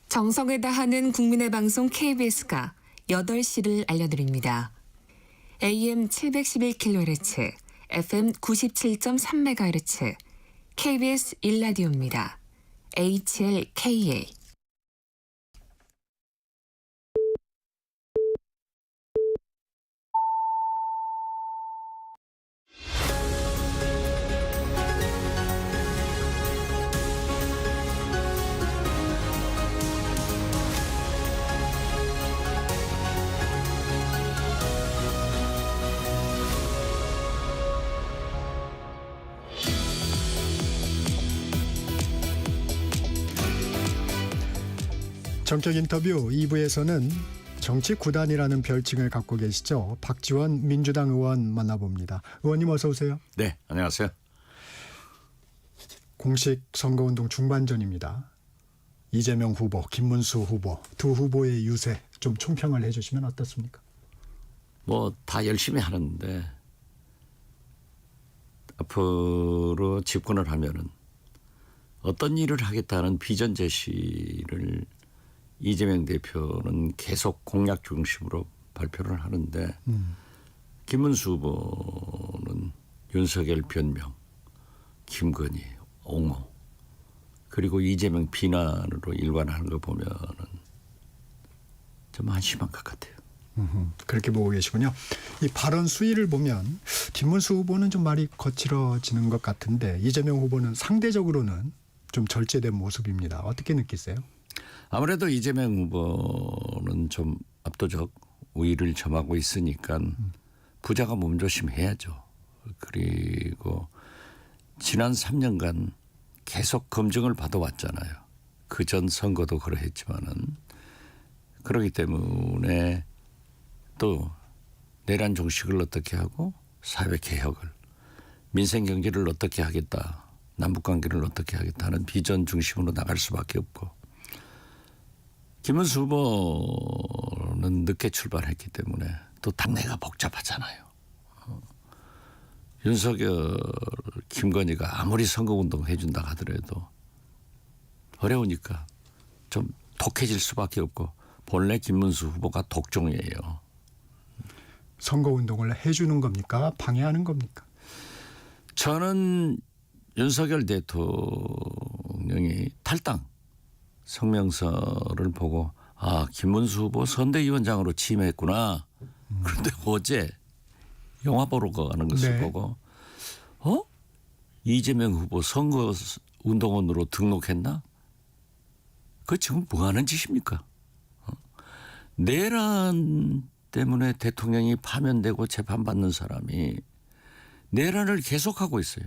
정성을 다하는 국민의 방송 KBS가 8시를 알려드립니다. AM 711kHz, FM 97.3MHz, KBS 1라디오입니다. HLKA. 정격 인터뷰 2부에서는 정치 구단이라는 별칭을 갖고 계시죠. 박지원 민주당 의원 만나봅니다. 의원님 어서 오세요. 네, 안녕하세요. 공식 선거운동 중반전입니다. 이재명 후보, 김문수 후보 두 후보의 유세 좀 총평을 해주시면 어떻습니까? 뭐 다 열심히 하는데 앞으로 집권을 하면은 어떤 일을 하겠다는 비전 제시를 이재명 대표는 계속 공약 중심으로 발표를 하는데 김문수 후보는 윤석열 변명, 김건희, 옹호 그리고 이재명 비난으로 일관하는 거 보면은 좀 한심한 것 같아요. 그렇게 보고 계시군요. 이 발언 수위를 보면 김문수 후보는 좀 말이 거칠어지는 것 같은데 이재명 후보는 상대적으로는 좀 절제된 모습입니다. 어떻게 느끼세요? 아무래도 이재명 후보는 좀 압도적 우위를 점하고 있으니까 부자가 몸조심해야죠. 그리고 지난 3년간 계속 검증을 받아왔잖아요. 그전 선거도 그러했지만은 그렇기 때문에 또 내란 종식을 어떻게 하고 사회 개혁을 민생 경제를 어떻게 하겠다, 남북 관계를 어떻게 하겠다 하는 비전 중심으로 나갈 수밖에 없고 김문수 후보는 늦게 출발했기 때문에 또 당내가 복잡하잖아요. 윤석열, 김건희가 아무리 선거운동 해준다 하더라도 어려우니까 좀 독해질 수밖에 없고 본래 김문수 후보가 독종이에요. 선거운동을 해주는 겁니까? 방해하는 겁니까? 저는 윤석열 대통령이 탈당 성명서를 보고 아 김문수 후보 선대위원장으로 취임했구나. 그런데 어제 영화 보러 가는 것을 네. 보고 이재명 후보 선거운동원으로 등록했나? 그 지금 뭐 하는 짓입니까? 내란 때문에 대통령이 파면되고 재판받는 사람이 내란을 계속하고 있어요.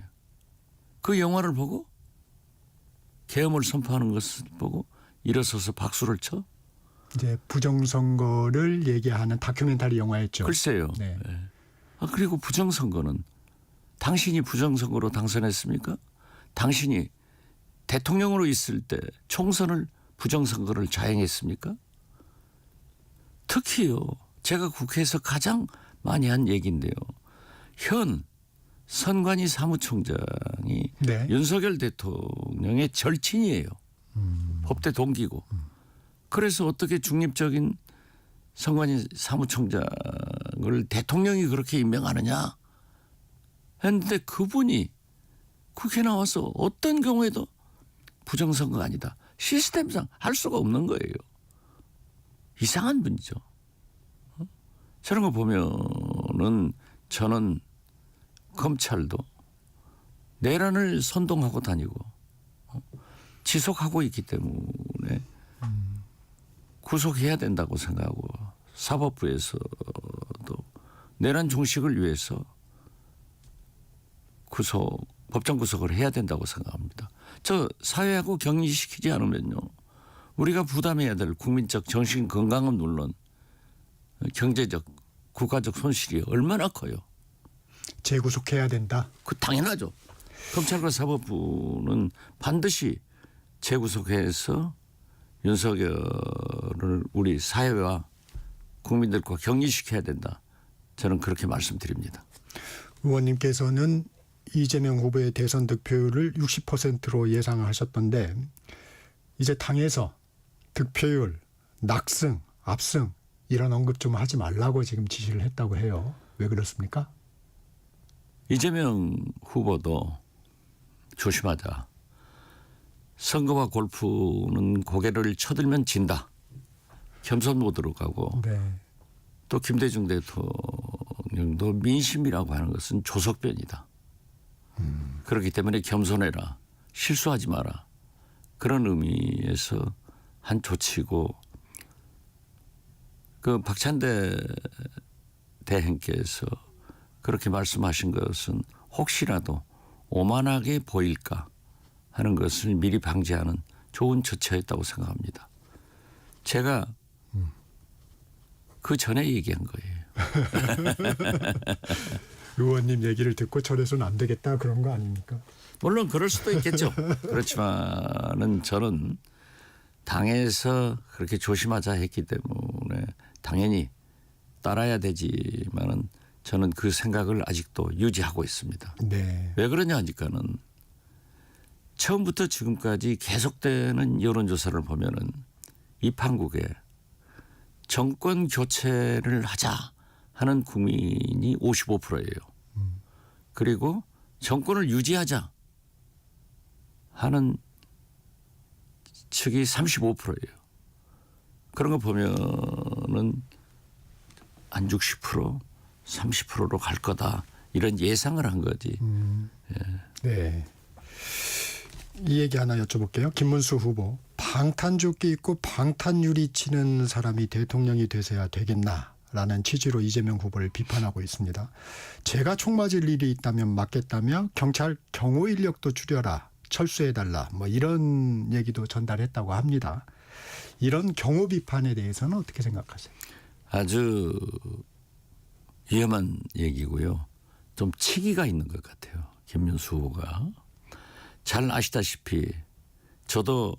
그 영화를 보고 계엄을 선포하는 것을 보고 일어서서 박수를 쳐? 이제 부정선거를 얘기하는 다큐멘터리 영화였죠. 글쎄요. 네. 네. 그리고 부정선거는 당신이 부정선거로 당선했습니까? 당신이 대통령으로 있을 때 총선을 부정선거를 자행했습니까? 특히요. 제가 국회에서 가장 많이 한 얘기인데요. 현 선관위 사무총장이 네. 윤석열 대통령의 절친이에요. 법대 동기고. 그래서 어떻게 중립적인 선관위 사무총장을 대통령이 그렇게 임명하느냐 했는데 그분이 국회 나와서 어떤 경우에도 부정선거 아니다. 시스템상 할 수가 없는 거예요. 이상한 분이죠. 저런 거 보면은 저는 검찰도 내란을 선동하고 다니고 지속하고 있기 때문에 구속해야 된다고 생각하고 사법부에서도 내란 종식을 위해서 법정 구속을 해야 된다고 생각합니다. 저 사회하고 격리시키지 않으면요. 우리가 부담해야 될 국민적 정신 건강은 물론 경제적 국가적 손실이 얼마나 커요. 재구속해야 된다. 그 당연하죠. 검찰과 사법부는 반드시 재구속해서 윤석열을 우리 사회와 국민들과 격리시켜야 된다. 저는 그렇게 말씀드립니다. 의원님께서는 이재명 후보의 대선 득표율을 60%로 예상하셨던데 이제 당에서 득표율, 낙승, 압승 이런 언급 좀 하지 말라고 지금 지시를 했다고 해요. 왜 그렇습니까? 이재명 후보도 조심하자. 선거와 골프는 고개를 쳐들면 진다. 겸손 모드로 가고 네. 또 김대중 대통령도 민심이라고 하는 것은 조석변이다. 그렇기 때문에 겸손해라. 실수하지 마라. 그런 의미에서 한 조치고 그 박찬대 대행께서 그렇게 말씀하신 것은 혹시라도 오만하게 보일까 하는 것을 미리 방지하는 좋은 조처였다고 생각합니다. 제가 그 전에 얘기한 거예요. 의원님 얘기를 듣고 저래서는 안 되겠다 그런 거 아닙니까? 물론 그럴 수도 있겠죠. 그렇지만은 저는 당에서 그렇게 조심하자 했기 때문에 당연히 따라야 되지만은 저는 그 생각을 아직도 유지하고 있습니다. 네. 왜 그러냐 하니까는 처음부터 지금까지 계속되는 여론조사를 보면은 이 판국에 정권 교체를 하자 하는 국민이 55%예요. 그리고 정권을 유지하자 하는 측이 35%예요. 그런 거 보면은 한 60%, 30%로 갈 거다 이런 예상을 한 거지. 네. 이 얘기 하나 여쭤볼게요. 김문수 후보. 방탄조끼 입고 방탄유리 치는 사람이 대통령이 되셔야 되겠나라는 취지로 이재명 후보를 비판하고 있습니다. 제가 총 맞을 일이 있다면 맞겠다며 경찰 경호 인력도 줄여라. 철수해달라. 뭐 이런 얘기도 전달했다고 합니다. 이런 경호 비판에 대해서는 어떻게 생각하세요? 아주 위험한 얘기고요. 좀 치기가 있는 것 같아요. 김문수 후보가. 잘 아시다시피 저도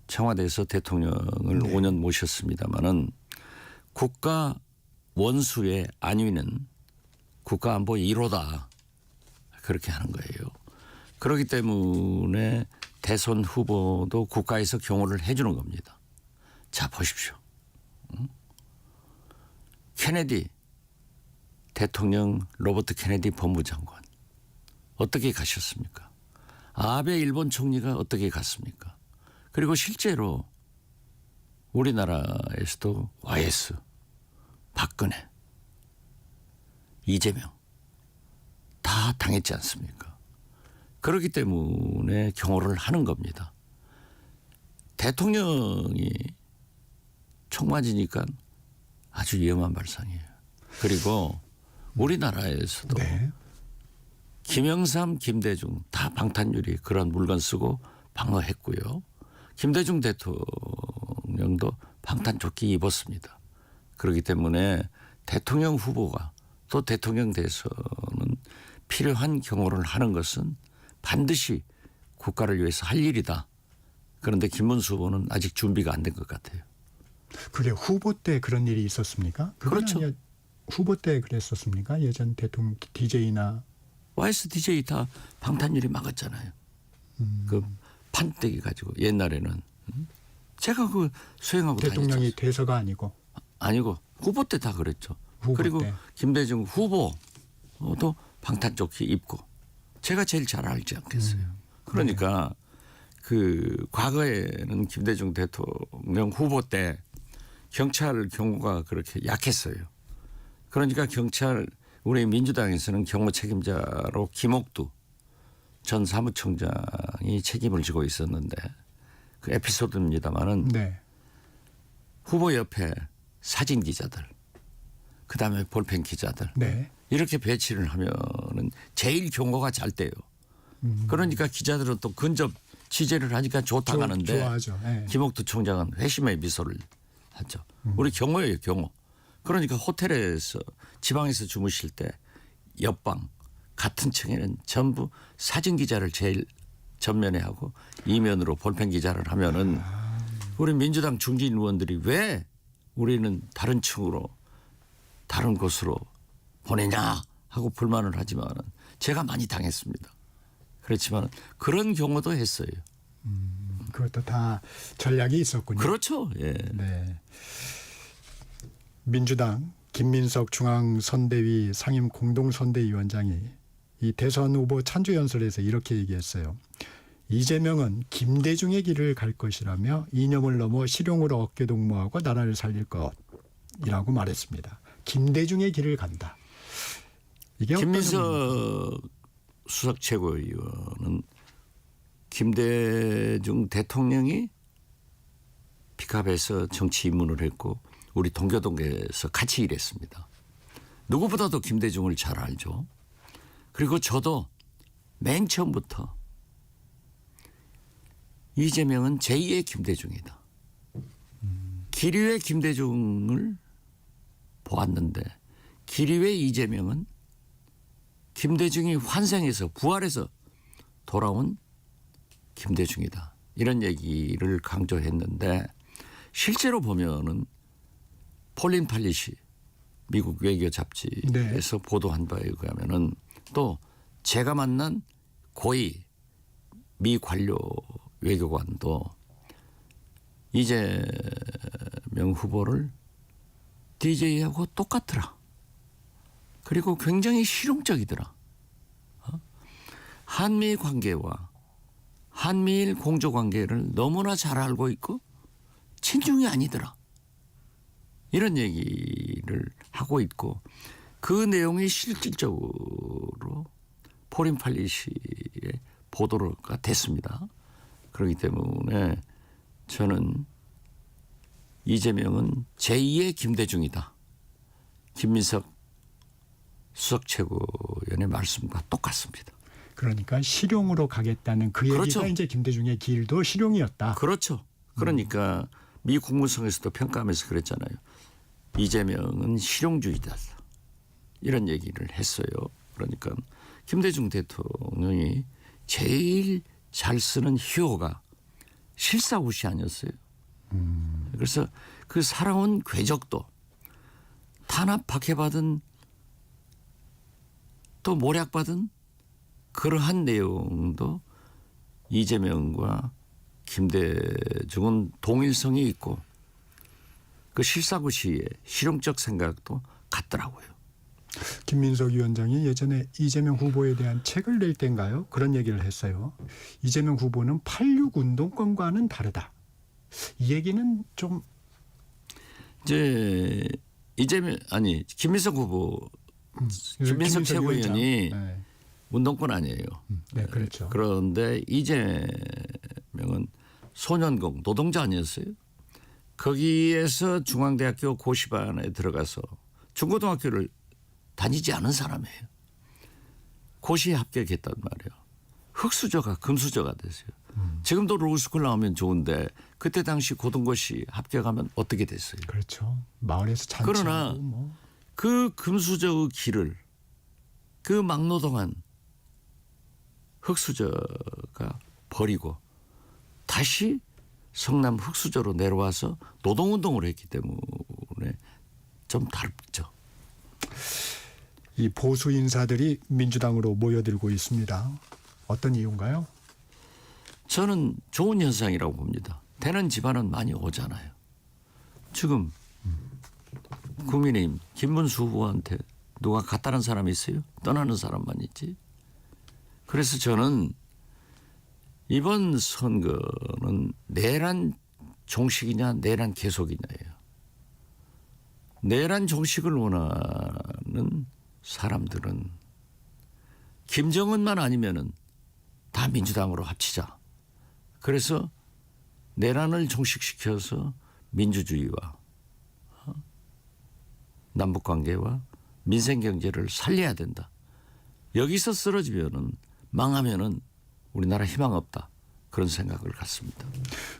청와대에서 대통령을 5년 모셨습니다마는 국가 원수의 안위는 국가안보 1호다. 그렇게 하는 거예요. 그렇기 때문에 대선 후보도 국가에서 경호를 해주는 겁니다. 자 보십시오. 케네디 대통령 로버트 케네디 법무장관 어떻게 가셨습니까? 아베 일본 총리가 어떻게 갔습니까? 그리고 실제로 우리나라에서도 YS, 박근혜, 이재명 다 당했지 않습니까? 그렇기 때문에 경호를 하는 겁니다. 대통령이 총 맞으니까 아주 위험한 발상이에요. 그리고 우리나라에서도 네. 김영삼, 김대중 다 방탄유리 그런 물건 쓰고 방어했고요. 김대중 대통령도 방탄조끼 입었습니다. 그렇기 때문에 대통령 후보가 또 대통령 돼서는 필요한 경호를 하는 것은 반드시 국가를 위해서 할 일이다. 그런데 김문수 후보는 아직 준비가 안 된 것 같아요. 그게 후보 때 그런 일이 있었습니까? 그렇죠. 아니야, 후보 때 그랬었습니까? 예전 대통령 DJ나 YS DJ 다 방탄유리 막았잖아요. 그 판때기 가지고 옛날에는 제가 그 수행하고 대통령이 돼서가 아니고 아니고 후보 때 다 그랬죠. 후보 그리고 때. 김대중 후보도 방탄조끼 입고 제가 제일 잘 알지 않겠어요. 그러니까 그 과거에는 김대중 대통령 후보 때 경찰 경호가 그렇게 약했어요. 그러니까 경찰 우리 민주당에서는 경호 책임자로 김옥두 전 사무총장이 책임을 지고 있었는데 그 에피소드입니다마는 네. 후보 옆에 사진 기자들 그다음에 볼펜 기자들 네. 이렇게 배치를 하면은 제일 경호가 잘 돼요. 그러니까 기자들은 또 근접 취재를 하니까 좋다고 하는데 좋아하죠. 네. 김옥두 총장은 회심의 미소를 하죠. 우리 경호예요 경호. 그러니까 호텔에서 지방에서 주무실 때 옆방 같은 층에는 전부 사진 기자를 제일 전면에 하고 이면으로 볼펜 기자를 하면은 우리 민주당 중진 의원들이 왜 우리는 다른 층으로 다른 곳으로 보내냐 하고 불만을 하지만은 제가 많이 당했습니다. 그렇지만 그런 경우도 했어요. 그것도 다 전략이 있었군요. 그렇죠. 예. 네. 민주당 김민석 중앙선대위 상임 공동선대위원장이 이 대선 후보 찬조 연설에서 이렇게 얘기했어요. 이재명은 김대중의 길을 갈 것이라며 이념을 넘어 실용으로 어깨동무하고 나라를 살릴 것이라고 말했습니다. 김대중의 길을 간다. 이게 김민석 수석 최고위원은 김대중 대통령이 피캅에서 정치 입문을 했고 우리 동교동에서 같이 일했습니다. 누구보다도 김대중을 잘 알죠. 그리고 저도 맨 처음부터 이재명은 제2의 김대중이다. 기류의 김대중을 보았는데 기류의 이재명은 김대중이 환생해서 부활해서 돌아온 김대중이다. 이런 얘기를 강조했는데 실제로 보면은 폴린 팔리시 미국 외교 잡지에서 보도한 바에 의하면은 또 제가 만난 고위 미 관료 외교관도 이재명 후보를 DJ하고 똑같더라. 그리고 굉장히 실용적이더라. 한미 관계와 한미일 공조관계를 너무나 잘 알고 있고 친중이 아니더라. 이런 얘기를 하고 있고 그 내용이 실질적으로 포린 팔리시의 보도가 됐습니다. 그렇기 때문에 저는 이재명은 제2의 김대중이다. 김민석 수석 최고위원의 말씀과 똑같습니다. 그러니까 실용으로 가겠다는 그 얘기가 그렇죠. 이제 김대중의 길도 실용이었다. 그렇죠. 그러니까 미 국무성에서도 평가하면서 그랬잖아요. 이재명은 실용주의다. 이런 얘기를 했어요. 그러니까 김대중 대통령이 제일 잘 쓰는 희호가 실사우시 아니었어요. 그래서 그 살아온 궤적도 탄압 박해받은 또 모략받은 그러한 내용도 이재명과 김대중은 동일성이 있고 그 실사구시의 실용적 생각도 같더라고요. 김민석 위원장이 예전에 이재명 후보에 대한 책을 낼 때인가요? 그런 얘기를 했어요. 이재명 후보는 86 운동권과는 다르다. 이 얘기는 좀 이제 김민석 후보 김민석 최고위원이 네. 운동권 아니에요. 네, 그렇죠. 그런데 이재명은 소년공 노동자 아니었어요? 거기에서 중앙대학교 고시반에 들어가서 중고등학교를 다니지 않은 사람이에요. 고시에 합격했단 말이에요. 흑수저가 금수저가 됐어요. 지금도 로스쿨 나오면 좋은데 그때 당시 고등고시 합격하면 어떻게 됐어요? 그렇죠. 마을에서 잔치하고 그러나 뭐. 그 금수저의 길을 그 막노동한 흑수저가 버리고 다시 성남 흑수저로 내려와서 노동운동을 했기 때문에 좀 다르죠. 이 보수 인사들이 민주당으로 모여들고 있습니다. 어떤 이유인가요? 저는 좋은 현상이라고 봅니다. 되는 집안은 많이 오잖아요. 지금 국민의힘 김문수 후보한테 누가 갔다는 사람이 있어요? 떠나는 사람만 있지. 그래서 저는 이번 선거는 내란 종식이냐 내란 계속이냐예요. 내란 종식을 원하는 사람들은 김정은만 아니면은 다 민주당으로 합치자. 그래서 내란을 종식시켜서 민주주의와 남북관계와 민생경제를 살려야 된다. 여기서 쓰러지면은 망하면은 우리나라 희망 없다. 그런 생각을 갖습니다.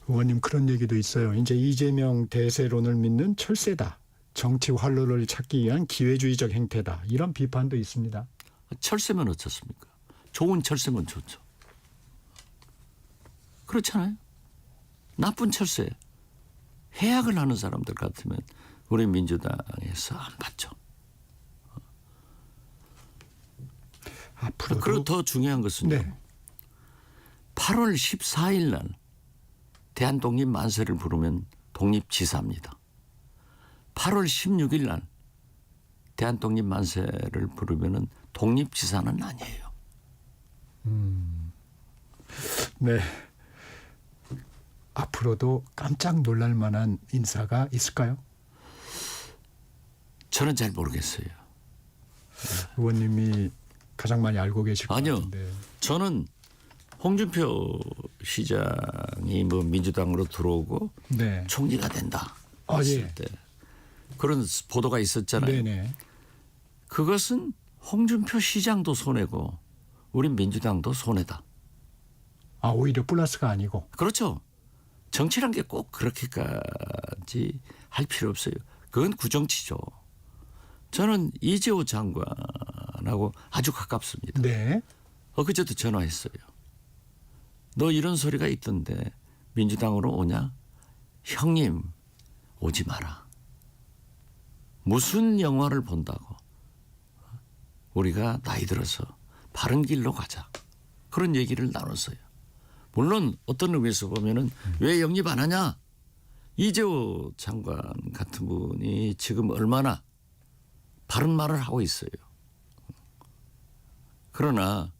의원님 그런 얘기도 있어요. 이제 이재명 대세론을 믿는 철새다. 정치 활로를 찾기 위한 기회주의적 행태다. 이런 비판도 있습니다. 철새면 어떻습니까? 좋은 철새면 좋죠. 그렇잖아요. 나쁜 철새, 해악을 하는 사람들 같으면 우리 민주당에서 안 받죠. 앞으로도 그리고 더 중요한 것은요. 네. 8월 14일 날 대한독립 만세를 부르면 독립지사입니다. 8월 16일 날 대한독립 만세를 부르면은 독립지사는 아니에요. 네. 앞으로도 깜짝 놀랄 만한 인사가 있을까요? 저는 잘 모르겠어요. 의원님이 가장 많이 알고 계실 것 아니요. 같은데. 저는 홍준표 시장이 뭐 민주당으로 들어오고 네. 총리가 된다 아, 했을 예. 때 그런 보도가 있었잖아요. 네네. 그것은 홍준표 시장도 손해고 우리 민주당도 손해다. 아, 오히려 플러스가 아니고. 그렇죠. 정치란 게 꼭 그렇게까지 할 필요 없어요. 그건 구정치죠. 저는 이재호 장관하고 아주 가깝습니다. 네. 엊그제도 전화했어요. 너 이런 소리가 있던데 민주당으로 오냐? 형님 오지 마라. 무슨 영화를 본다고. 우리가 나이 들어서 바른 길로 가자. 그런 얘기를 나눴어요. 물론 어떤 의미에서 보면은 왜 영입 안 하냐? 이재호 장관 같은 분이 지금 얼마나 바른 말을 하고 있어요. 그러나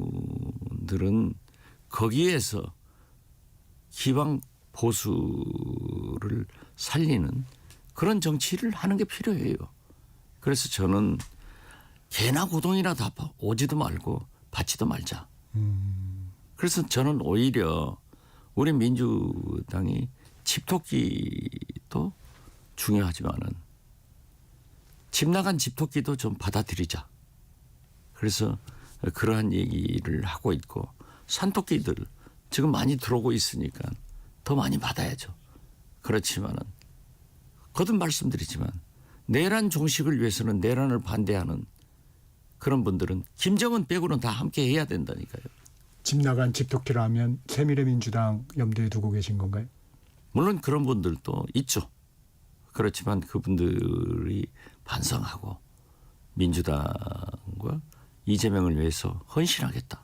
그분들은 거기에서 기왕 보수를 살리는 그런 정치를 하는 게 필요해요. 그래서 저는 개나 고동이나 다 오지도 말고 받지도 말자. 그래서 저는 오히려 우리 민주당이 집토끼도 중요하지만은 집 나간 집토끼도 좀 받아들이자. 그래서 그러한 얘기를 하고 있고 산토끼들 지금 많이 들어오고 있으니까 더 많이 받아야죠. 그렇지만은 거듭 말씀드리지만 내란 종식을 위해서는 내란을 반대하는 그런 분들은 김정은 빼고는 다 함께 해야 된다니까요. 집 나간 집토끼라면 새미래민주당 염두에 두고 계신 건가요? 물론 그런 분들도 있죠. 그렇지만 그분들이 반성하고 민주당과 이재명을 위해서 헌신하겠다.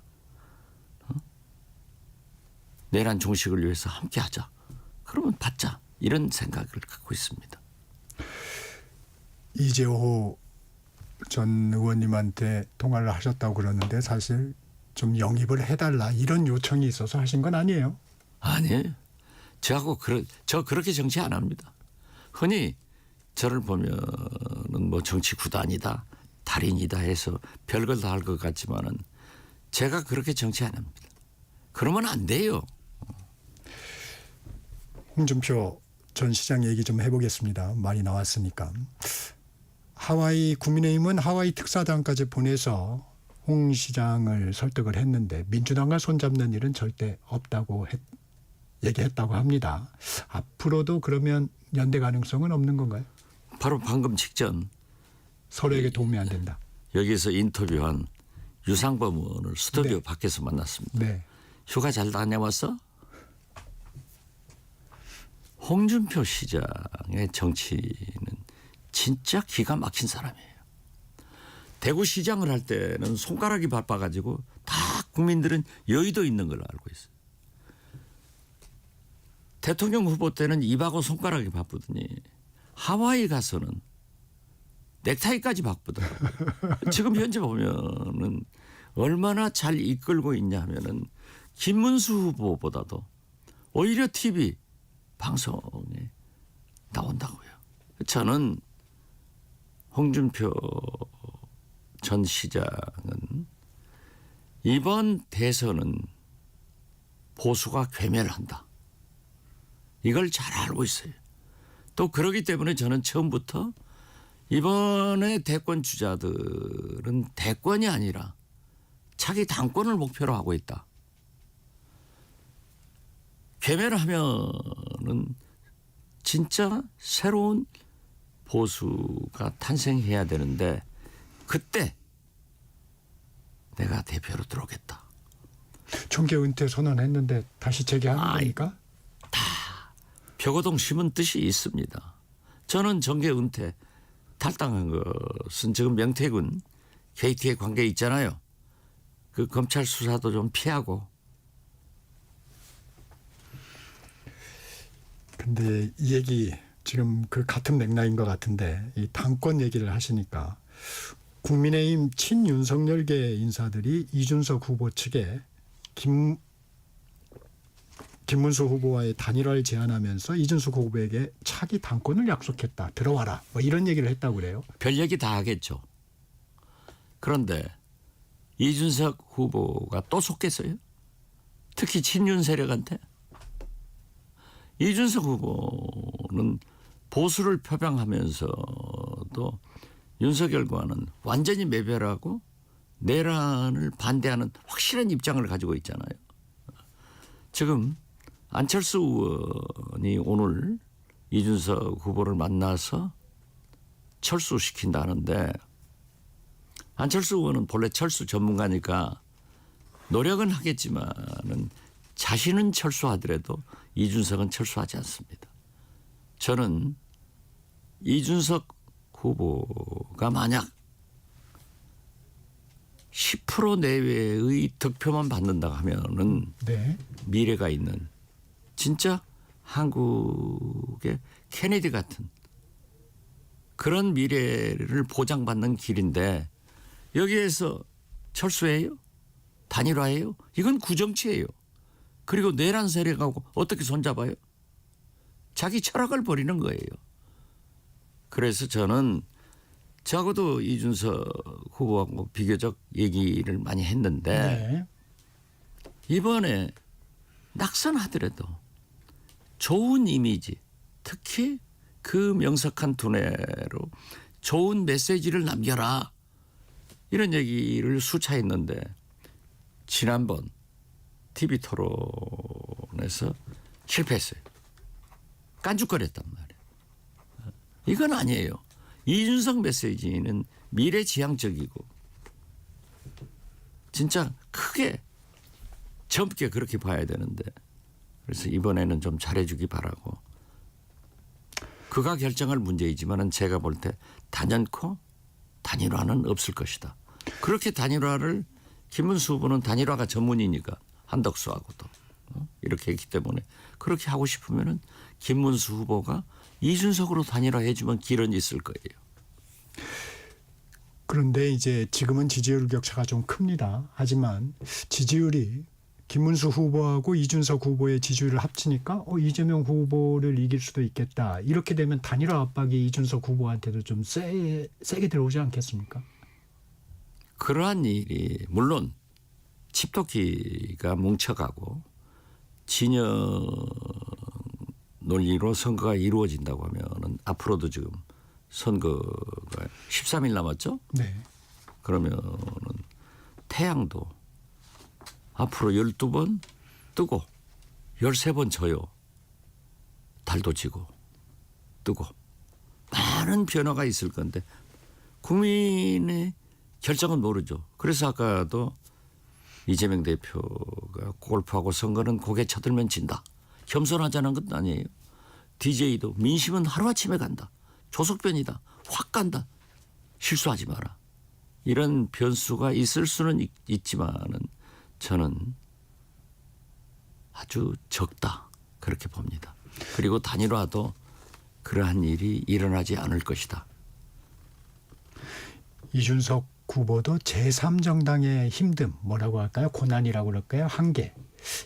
내란 종식을 위해서 함께하자. 그러면 받자. 이런 생각을 갖고 있습니다. 이재호 전 의원님한테 통화를 하셨다고 그러는데 사실 좀 영입을 해달라 이런 요청이 있어서 하신 건 아니에요? 아니에요. 저 그렇게 정치 안 합니다. 흔히 저를 보면은 뭐 정치 구단이다, 달인이다 해서 별걸 다 할 것 같지만은 제가 그렇게 정치 안 합니다. 그러면 안 돼요. 홍준표 전 시장 얘기 좀 해보겠습니다. 많이 나왔으니까. 하와이 국민의힘은 하와이 특사단까지 보내서 홍 시장을 설득을 했는데 민주당과 손잡는 일은 절대 없다고 얘기했다고 합니다. 앞으로도 그러면 연대 가능성은 없는 건가요? 바로 방금 직전 서로에게 도움이 안 된다. 여기서 인터뷰한 유상범 의원을 스튜디오 네. 밖에서 만났습니다. 네. 휴가 잘 다녀왔어? 홍준표 시장의 정치는 진짜 기가 막힌 사람이에요. 대구시장을 할 때는 손가락이 바빠가지고 다 국민들은 여의도 있는 걸로 알고 있어요. 대통령 후보 때는 입하고 손가락이 바쁘더니 하와이 가서는 넥타이까지 바쁘더라고요. 지금 현재 보면은 얼마나 잘 이끌고 있냐 하면은 김문수 후보보다도 오히려 TV 방송에 나온다고요. 저는 홍준표 전 시장은 이번 대선은 보수가 괴멸한다. 이걸 잘 알고 있어요. 또 그러기 때문에 저는 처음부터 이번에 대권 주자들은 대권이 아니라 자기 당권을 목표로 하고 있다. 괴멸하면은 진짜 새로운 보수가 탄생해야 되는데 그때 내가 대표로 들어오겠다. 정계 은퇴 선언했는데 다시 재개하는 아이, 겁니까? 표고동 심은 뜻이 있습니다. 저는 정계 은퇴 탈당한 것은 지금 명태군 KT의 관계 있잖아요. 그 검찰 수사도 좀 피하고. 근데 이 얘기 지금 그 같은 맥락인 것 같은데 이 당권 얘기를 하시니까 국민의힘 친윤석열계 인사들이 이준석 후보 측에 김문수 후보와의 단일화를 제안하면서 이준석 후보에게 차기 당권을 약속했다. 들어와라. 뭐 이런 얘기를 했다고 그래요. 별 얘기 다 하겠죠. 그런데 이준석 후보가 또 속겠어요? 특히 친윤 세력한테? 이준석 후보는 보수를 표방하면서도 윤석열과는 완전히 매별하고 내란을 반대하는 확실한 입장을 가지고 있잖아요. 지금 안철수 의원이 오늘 이준석 후보를 만나서 철수시킨다는데 안철수 의원은 본래 철수 전문가니까 노력은 하겠지만은 자신은 철수하더라도 이준석은 철수하지 않습니다. 저는 이준석 후보가 만약 10% 내외의 득표만 받는다 하면은 네. 미래가 있는 진짜 한국의 케네디 같은 그런 미래를 보장받는 길인데 여기에서 철수해요? 단일화해요? 이건 구정치예요. 그리고 내란 세력하고 어떻게 손잡아요? 자기 철학을 버리는 거예요. 그래서 저는 적어도 이준석 후보하고 비교적 얘기를 많이 했는데 네. 이번에 낙선하더라도 좋은 이미지, 특히 그 명석한 두뇌로 좋은 메시지를 남겨라. 이런 얘기를 수차했는데 지난번 TV토론에서 실패했어요. 깐죽거렸단 말이에요. 이건 아니에요. 이준석 메시지는 미래지향적이고 진짜 크게 젊게 그렇게 봐야 되는데 그래서 이번에는 좀 잘해주기 바라고 그가 결정할 문제이지만은 제가 볼 때 단연코 단일화는 없을 것이다. 그렇게 단일화를 김문수 후보는 단일화가 전문이니까 한덕수하고도 이렇게 했기 때문에 그렇게 하고 싶으면은 김문수 후보가 이준석으로 단일화해주면 길은 있을 거예요. 그런데 이제 지금은 지지율 격차가 좀 큽니다. 하지만 지지율이 김문수 후보하고 이준석 후보의 지지율을 합치니까 이재명 후보를 이길 수도 있겠다. 이렇게 되면 단일화 압박이 이준석 후보한테도 좀 세게 들어오지 않겠습니까? 그러한 일이 물론 칩토키가 뭉쳐가고 진영 논리로 선거가 이루어진다고 하면은 앞으로도 지금 선거가 13일 남았죠? 네. 그러면은 태양도 앞으로 12번 뜨고 13번 져요. 달도 지고 뜨고 많은 변화가 있을 건데 국민의 결정은 모르죠. 그래서 아까도 이재명 대표가 골프하고 선거는 고개 쳐들면 진다. 겸손하자는 건 아니에요. DJ도 민심은 하루아침에 간다. 조석변이다. 확 간다. 실수하지 마라. 이런 변수가 있을 수는 있지만은 저는 아주 적다. 그렇게 봅니다. 그리고 단일화도 그러한 일이 일어나지 않을 것이다. 이준석 후보도 제3정당의 힘듦, 뭐라고 할까요? 고난이라고 그럴까요? 한계.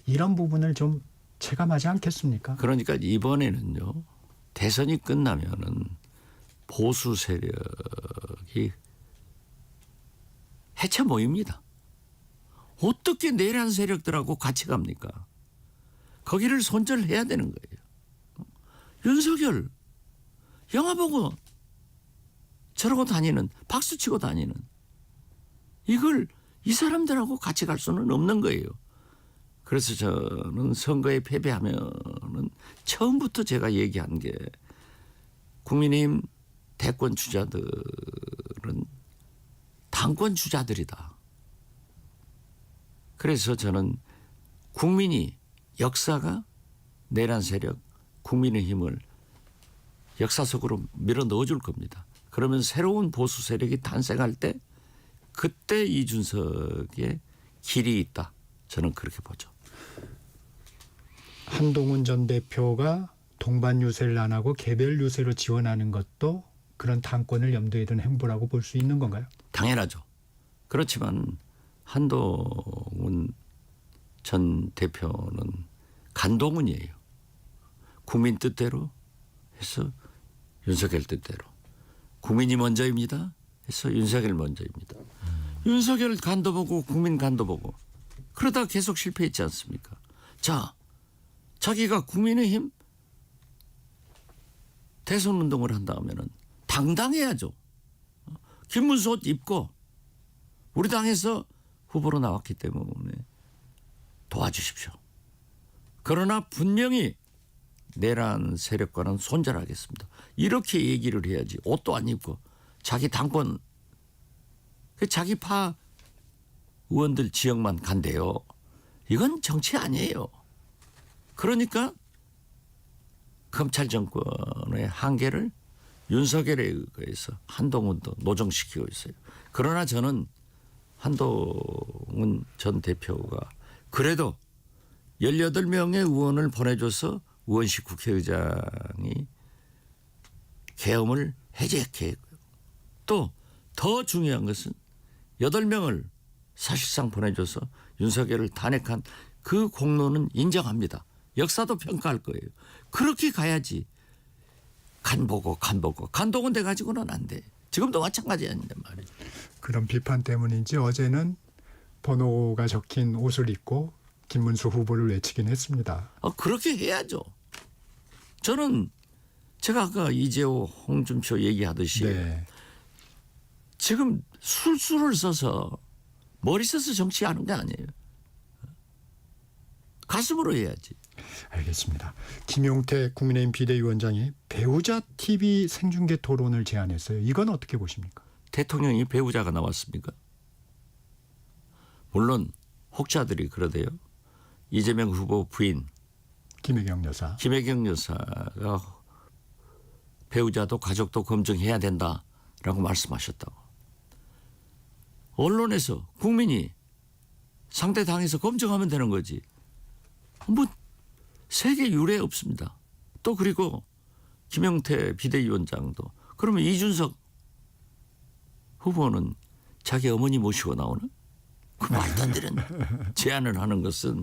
이런 부분을 좀 체감하지 않겠습니까? 그러니까 이번에는요. 대선이 끝나면은 보수 세력이 해체 모입니다. 어떻게 내란 세력들하고 같이 갑니까? 거기를 손절해야 되는 거예요. 윤석열 영화 보고 저러고 다니는 박수치고 다니는 이걸 이 사람들하고 같이 갈 수는 없는 거예요. 그래서 저는 선거에 패배하면은 처음부터 제가 얘기한 게 국민의힘 대권 주자들은 당권 주자들이다. 그래서 저는 국민이 역사가 내란 세력 국민의힘을 역사 속으로 밀어 넣어줄 겁니다. 그러면 새로운 보수 세력이 탄생할 때 그때 이준석의 길이 있다. 저는 그렇게 보죠. 한동훈 전 대표가 동반 유세를 안 하고 개별 유세로 지원하는 것도 그런 당권을 염두에 둔 행보라고 볼 수 있는 건가요? 당연하죠. 그렇지만 한동훈 전 대표는 간동훈이에요. 국민 뜻대로 해서 윤석열 뜻대로. 국민이 먼저입니다 해서 윤석열 먼저입니다. 윤석열 간도 보고 국민 간도 보고 그러다 계속 실패했지 않습니까? 자, 자기가 국민의힘 대선 운동을 한다 하면은 당당해야죠. 김문수 옷 입고 우리 당에서 후보로 나왔기 때문에 도와주십시오. 그러나 분명히 내란 세력과는 손절하겠습니다. 이렇게 얘기를 해야지. 옷도 안 입고 자기 당권 자기 파 의원들 지역만 간대요. 이건 정치 아니에요. 그러니까 검찰 정권의 한계를 윤석열에 의해서 한동훈도 노정시키고 있어요. 그러나 저는 한동훈 전 대표가 그래도 18명의 의원을 보내줘서 의원식 국회의장이 계엄을 해제했고요. 또 더 중요한 것은 8명을 사실상 보내줘서 윤석열을 탄핵한 그 공로는 인정합니다. 역사도 평가할 거예요. 그렇게 가야지. 간 보고 간동은 돼 가지고는 안 돼. 지금도 마찬가지 아닌데 말이에요. 그런 비판 때문인지 어제는 번호가 적힌 옷을 입고 김문수 후보를 외치긴 했습니다. 그렇게 해야죠. 저는 제가 아까 이재호, 홍준표 얘기하듯이 네. 지금 술수를 써서 머리 써서 정치하는 게 아니에요. 가슴으로 해야지. 알겠습니다. 김용태 국민의힘 비대위원장이 배우자 TV 생중계 토론을 제안했어요. 이건 어떻게 보십니까? 대통령이 배우자가 나왔습니까? 물론 혹자들이 그러대요. 이재명 후보 부인 김혜경 여사. 김혜경 여사가 배우자도 가족도 검증해야 된다라고 말씀하셨다고. 언론에서 국민이 상대 당에서 검증하면 되는 거지. 뭐 세계 유례 없습니다. 또 그리고 김용태 비대위원장도 그러면 이준석 후보는 자기 어머니 모시고 나오나? 그 말도 안 되는 제안을 하는 것은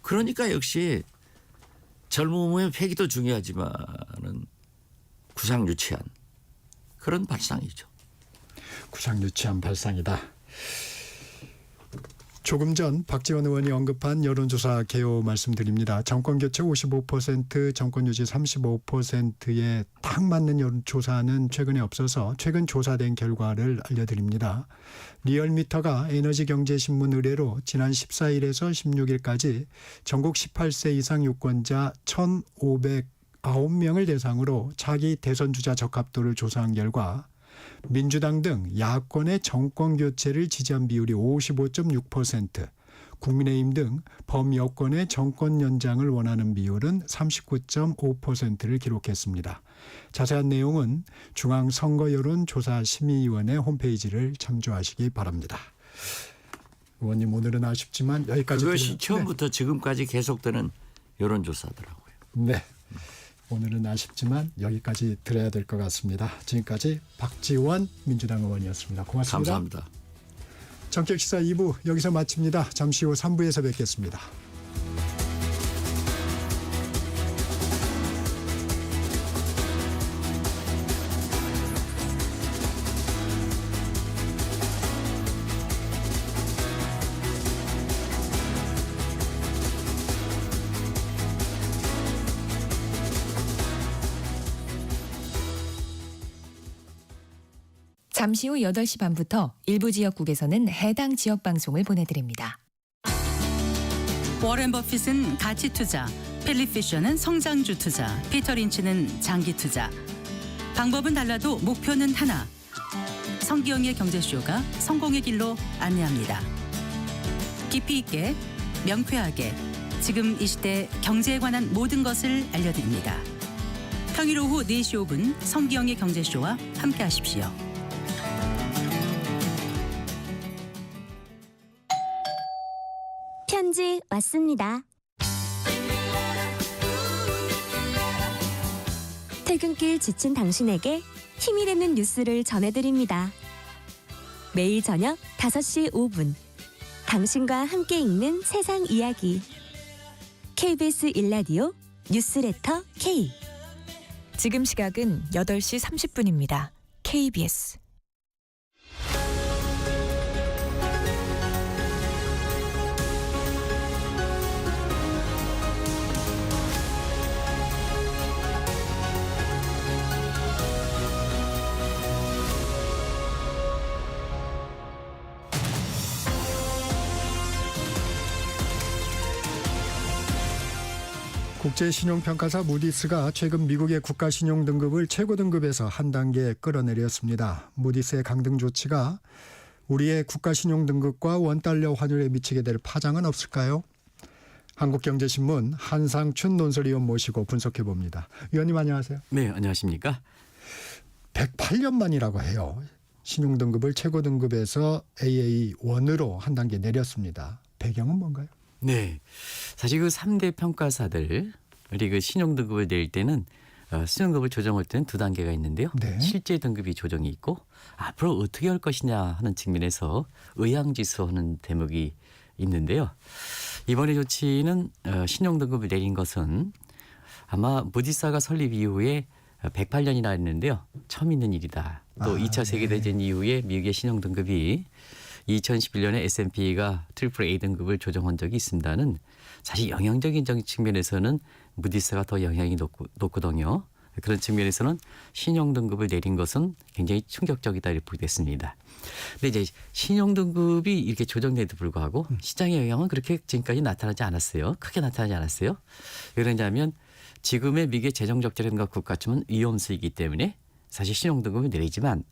그러니까 역시 젊음의 패기도 중요하지만은 구상유치한 그런 발상이죠. 구상유치한 발상이다. 조금 전 박지원 의원이 언급한 여론조사 개요 말씀드립니다. 정권교체 55%, 정권유지 35%에 딱 맞는 여론조사는 최근에 없어서 최근 조사된 결과를 알려드립니다. 리얼미터가 에너지경제신문 의뢰로 지난 14일에서 16일까지 전국 18세 이상 유권자 1,509명을 대상으로 차기 대선주자 적합도를 조사한 결과 민주당 등 야권의 정권교체를 지지한 비율이 55.6%, 국민의힘 등 범여권의 정권 연장을 원하는 비율은 39.5%를 기록했습니다. 자세한 내용은 중앙선거여론조사심의위원회 홈페이지를 참조하시기 바랍니다. 의원님 오늘은 아쉽지만 여기까지. 그것이 처음부터 지금까지 계속되는 여론조사더라고요. 네. 오늘은 아쉽지만 여기까지 들어야 될 것 같습니다. 지금까지 박지원 민주당 의원이었습니다. 고맙습니다. 감사합니다. 정책시사 2부 여기서 마칩니다. 잠시 후 3부에서 뵙겠습니다. 잠시 후 8시 반부터 일부 지역국에서는 해당 지역 방송을 보내드립니다. 워렌 버핏은 가치 투자, 필립 피셔는 성장주 투자, 피터 린치는 장기 투자. 방법은 달라도 목표는 하나. 성기영의 경제쇼가 성공의 길로 안내합니다. 깊이 있게, 명쾌하게, 지금 이 시대 경제에 관한 모든 것을 알려드립니다. 평일 오후 4시 5분 성기영의 경제쇼와 함께하십시오. 편지 왔습니다. 퇴근길 지친 당신에게 힘이 되는 뉴스를 전해드립니다. 매일 저녁 5시 5분 당신과 함께 읽는 세상 이야기 KBS 1라디오 뉴스레터 K. 지금 시각은 8시 30분입니다. KBS 국제신용평가사 무디스가 최근 미국의 국가신용 등급을 최고 등급에서 한 단계 끌어내렸습니다. 무디스의 강등 조치가 우리의 국가신용 등급과 원달러 환율에 미치게 될 파장은 없을까요? 한국경제신문 한상춘 논설위원 모시고 분석해 봅니다. 위원님 안녕하세요. 네, 안녕하십니까? 108년 만이라고 해요. 신용 등급을 최고 등급에서 AA1으로 한 단계 내렸습니다. 배경은 뭔가요? 네, 사실 그 3대 평가사들이 그 신용 등급을 낼 때는 신용등급을 조정할 때는 2단계가 있는데요. 네. 실제 등급이 조정이 있고 앞으로 어떻게 할 것이냐 하는 측면에서 의향지수 하는 대목이 있는데요. 이번의 조치는 신용 등급을 내린 것은 아마 무디스가 설립 이후에 108년이나 했는데요. 처음 있는 일이다. 또 2차 세계대전 이후에 미국의 신용 등급이 2011년에 S&P가 AAA 등급을 조정한 적이 있습니다는 사실 영향적인 측면에서는 무디스가 더 영향이 높거든요. 그런 측면에서는 신용 등급을 내린 것은 굉장히 충격적이다 이렇게 보겠습니다. 근데 이제 신용 등급이 이렇게 조정돼도 불구하고 시장의 영향은 그렇게 지금까지 나타나지 않았어요. 크게 나타나지 않았어요. 왜 그러냐면 지금의 미국의 재정 적자라든가 국가침은 위험수이기 때문에 사실 신용 등급을 내리지만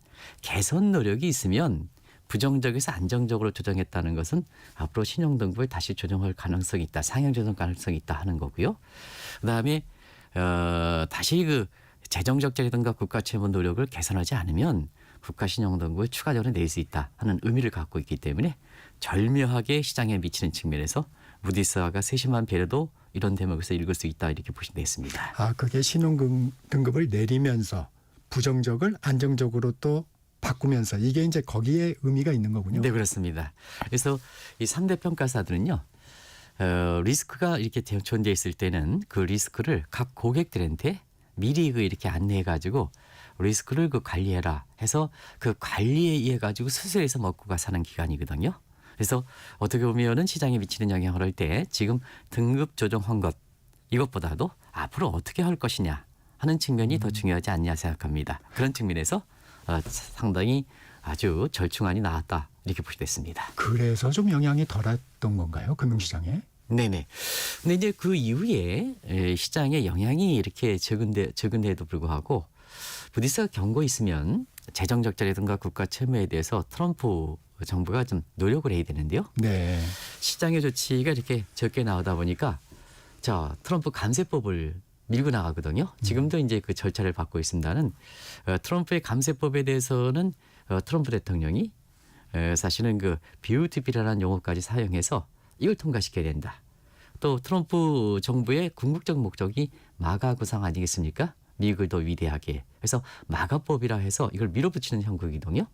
개선 노력이 있으면 부정적에서 안정적으로 조정했다는 것은 앞으로 신용 등급을 다시 조정할 가능성이 있다. 상향 조정 가능성이 있다 하는 거고요. 그다음에 다시 그 재정 적자라든가 국가 채무 노력을 개선하지 않으면 국가 신용 등급을 추가적으로 낼 수 있다 하는 의미를 갖고 있기 때문에 절묘하게 시장에 미치는 측면에서 무디스가 세심한 배려도 이런 대목에서 읽을 수 있다 이렇게 보시면 되겠습니다. 아, 그게 신용 등급을 내리면서 부정적을 안정적으로 또 바꾸면서 이게 이제 거기에 의미가 있는 거군요. 네, 그렇습니다. 그래서 이 3대 평가사들은요. 리스크가 이렇게 존재해 있을 때는 그 리스크를 각 고객들한테 미리 그 이렇게 안내해 가지고 리스크를 그 관리해라 해서 그 관리에 의해 가지고 수술해서 먹고 가 사는 기간이거든요. 그래서 어떻게 보면은 시장에 미치는 영향을 할 때 지금 등급 조정한 것 이것보다도 앞으로 어떻게 할 것이냐 하는 측면이 더 중요하지 않냐 생각합니다. 그런 측면에서 상당히 아주 절충안이 나왔다 이렇게 보시됐습니다. 그래서 좀 영향이 덜했던 건가요? 금융시장에? 네네. 근데 이제 그 이후에 시장에 영향이 이렇게 적은데도 불구하고 무디스가 경고했으면 재정 적자라든가 국가 채무에 대해서 트럼프 정부가 좀 노력을 해야 되는데요. 네. 시장의 조치가 이렇게 적게 나오다 보니까 자 트럼프 감세법을 밀고 나가거든요. 지금도 이제 그 절차를 받고 있습니다는 트럼프의 감세법에 대해서는 트럼프 대통령이 사실은 그 beautiful이라는 용어까지 사용해서 이걸 통과시켜야 된다. 또 트럼프 정부의 궁극적 목적이 마가 구상 아니겠습니까? 미국을 더 위대하게. 그래서 마가법이라 해서 이걸 밀어붙이는 형국이거든요.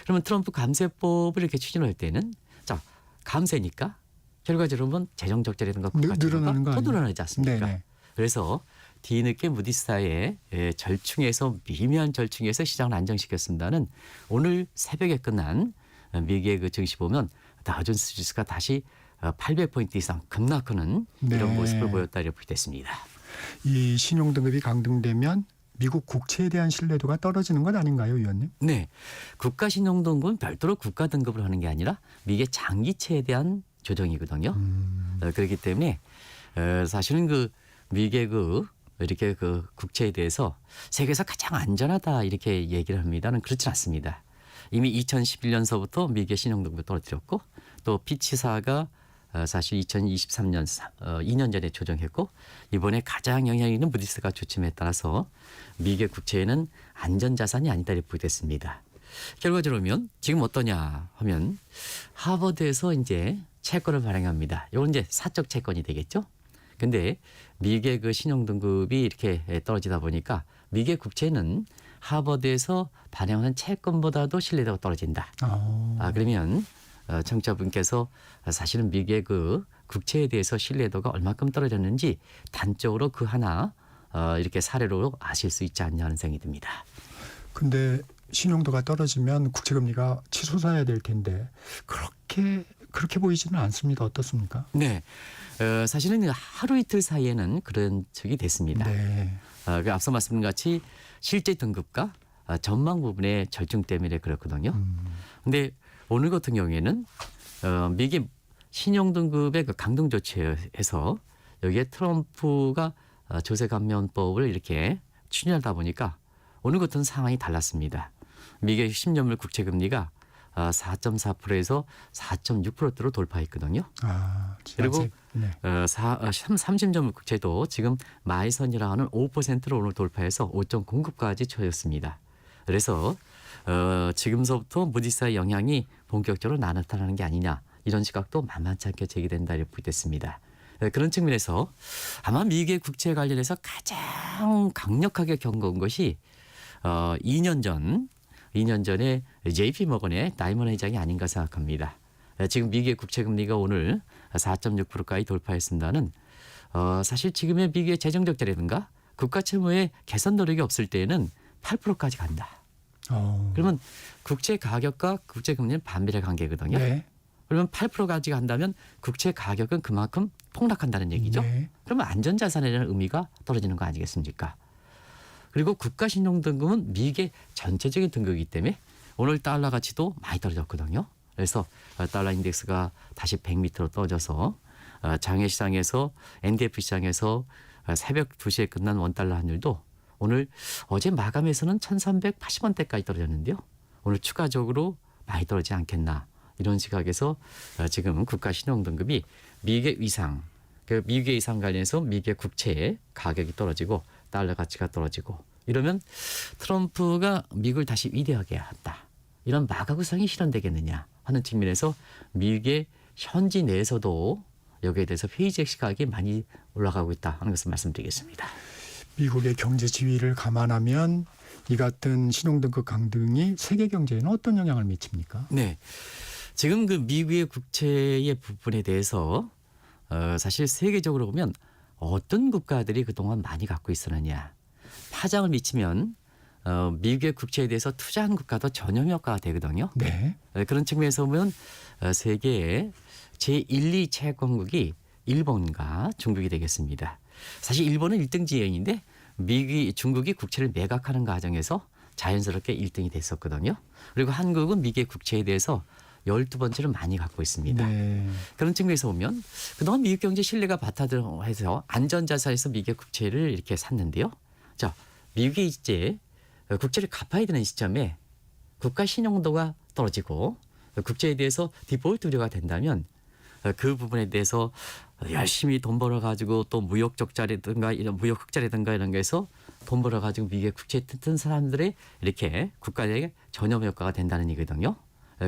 그러면 트럼프 감세법을 이렇게 추진할 때는 자 감세니까 결과적으로 보면 재정 적자라든가 국가 채무가 더 늘어나지 않습니까? 네네. 그래서 뒤늦게 무디스의 절충에서 미미한 절충에서 시장을 안정시켰습니다는 오늘 새벽에 끝난 미국의 그 증시 보면 다우존스 지수가 다시 800포인트 이상 급락하는 이런 모습을 보였다 이렇게 됐습니다. 이 신용 등급이 강등되면 미국 국채에 대한 신뢰도가 떨어지는 건 아닌가요, 위원님? 네, 국가 신용 등급은 별도로 국가 등급을 하는 게 아니라 미국의 장기채에 대한 조정이거든요. 그렇기 때문에 사실은 그 미국의 이렇게 그 국채에 대해서 세계에서 가장 안전하다 이렇게 얘기를 합니다는 그렇지 않습니다. 이미 2011년서부터 미국의 신용등급을 떨어뜨렸고 또 피치사가 사실 2023년 2년 전에 조정했고 이번에 가장 영향이 있는 무디스가 조침에 따라서 미국의 국채에는 안전자산이 아니다 이렇게 보겠습니다. 결과적으로 보면 지금 어떠냐 하면 하버드에서 이제 채권을 발행합니다. 이건 이제 사적 채권이 되겠죠. 근데 미국의 그 신용등급이 이렇게 떨어지다 보니까 미국의 국채는 하버드에서 발행하는 채권보다도 신뢰도가 떨어진다. 그러면 청취자분께서 사실은 미국의 그 국채에 대해서 신뢰도가 얼마큼 떨어졌는지 단적으로 그 하나 이렇게 사례로 아실 수 있지 않냐 하는 생각이 듭니다. 근데 신용도가 떨어지면 국채금리가 치솟아야 될 텐데 그렇게 보이지는 않습니다. 어떻습니까? 네, 사실은 하루 이틀 사이에는 그런 적이 됐습니다. 네. 그 앞서 말씀드린 같이 실제 등급과 전망 부분의 절충 때문에 그렇거든요. 근데 오늘 같은 경우에는 미국의 신용등급의 그 강등 조치에서 여기에 트럼프가 조세 감면법을 이렇게 추진하다 보니까 오늘 같은 상황이 달랐습니다. 미국의 10년물 국채 금리가 4.4%에서 4.6%대로 돌파했거든요. 그리고 30년물 국채도 지금 마이선이라 하는 5%로 오늘 돌파해서 5.09까지 처졌습니다. 그래서 지금서부터 무디스의 영향이 본격적으로 나타나는 게 아니냐 이런 시각도 만만치 않게 제기된다 이렇게 보겠습니다. 그런 측면에서 아마 미국의 국채 관련해서 가장 강력하게 겪어온 것이 2년 전에 JP 모건의 다이먼 회장이 아닌가 생각합니다. 지금 미국의 국채 금리가 오늘 4.6%까지 돌파했습니다는 사실 지금의 미국의 재정 적자라든가 국가 채무의 개선 노력이 없을 때에는 8%까지 간다. 그러면 국채 가격과 국채 금리는 반비례 관계거든요. 네. 그러면 8%까지 간다면 국채 가격은 그만큼 폭락한다는 얘기죠. 네. 그러면 안전자산에 대한 의미가 떨어지는 거 아니겠습니까? 그리고 국가 신용 등급은 미국의 전체적인 등급이기 때문에 오늘 달러 가치도 많이 떨어졌거든요. 그래서 달러 인덱스가 다시 100m로 떨어져서 장외 시장에서 NDF 시장에서 새벽 2시에 끝난 원달러 환율도 오늘 어제 마감에서는 1380원대까지 떨어졌는데요. 오늘 추가적으로 많이 떨어지지 않겠나 이런 시각에서 지금 국가 신용 등급이 미국의 위상, 그 미국의 위상 관련해서 미국의 국채의 가격이 떨어지고 달러 가치가 떨어지고 이러면 트럼프가 미국을 다시 위대하게 한다. 이런 마가구상이 실현되겠느냐 하는 측면에서 미국의 현지 내에서도 여기에 대해서 회의적 시각이 많이 올라가고 있다 하는 것을 말씀드리겠습니다. 미국의 경제 지위를 감안하면 이 같은 신용등급 강등이 세계 경제에는 어떤 영향을 미칩니까? 네, 지금 그 미국의 국채의 부분에 대해서 사실 세계적으로 보면 어떤 국가들이 그동안 많이 갖고 있었느냐 파장을 미치면 미국의 국채에 대해서 투자한 국가도 전염 효과가 되거든요. 네. 그런 측면에서 보면 세계의 제1, 2 채권국이 일본과 중국이 되겠습니다. 사실 일본은 1등 지형인데 중국이 국채를 매각하는 과정에서 자연스럽게 1등이 됐었거든요. 그리고 한국은 미국의 국채에 대해서 12번째를 많이 갖고 있습니다. 네. 그런 측면에서 보면 그동안 미국 경제 신뢰가 바탕으로 안전자산에서 미국의 국채를 이렇게 샀는데요. 자, 미국이 이제 국채를 갚아야 되는 시점에 국가 신용도가 떨어지고 국채에 대해서 디폴트 우려가 된다면 그 부분에 대해서 열심히 돈 벌어가지고 또 무역 적자라든가 이런 무역 흑자라든가 이런 거에서 돈 벌어가지고 미국의 국채 뜯은 사람들의 이렇게 국가의 전염 효과가 된다는 얘기거든요.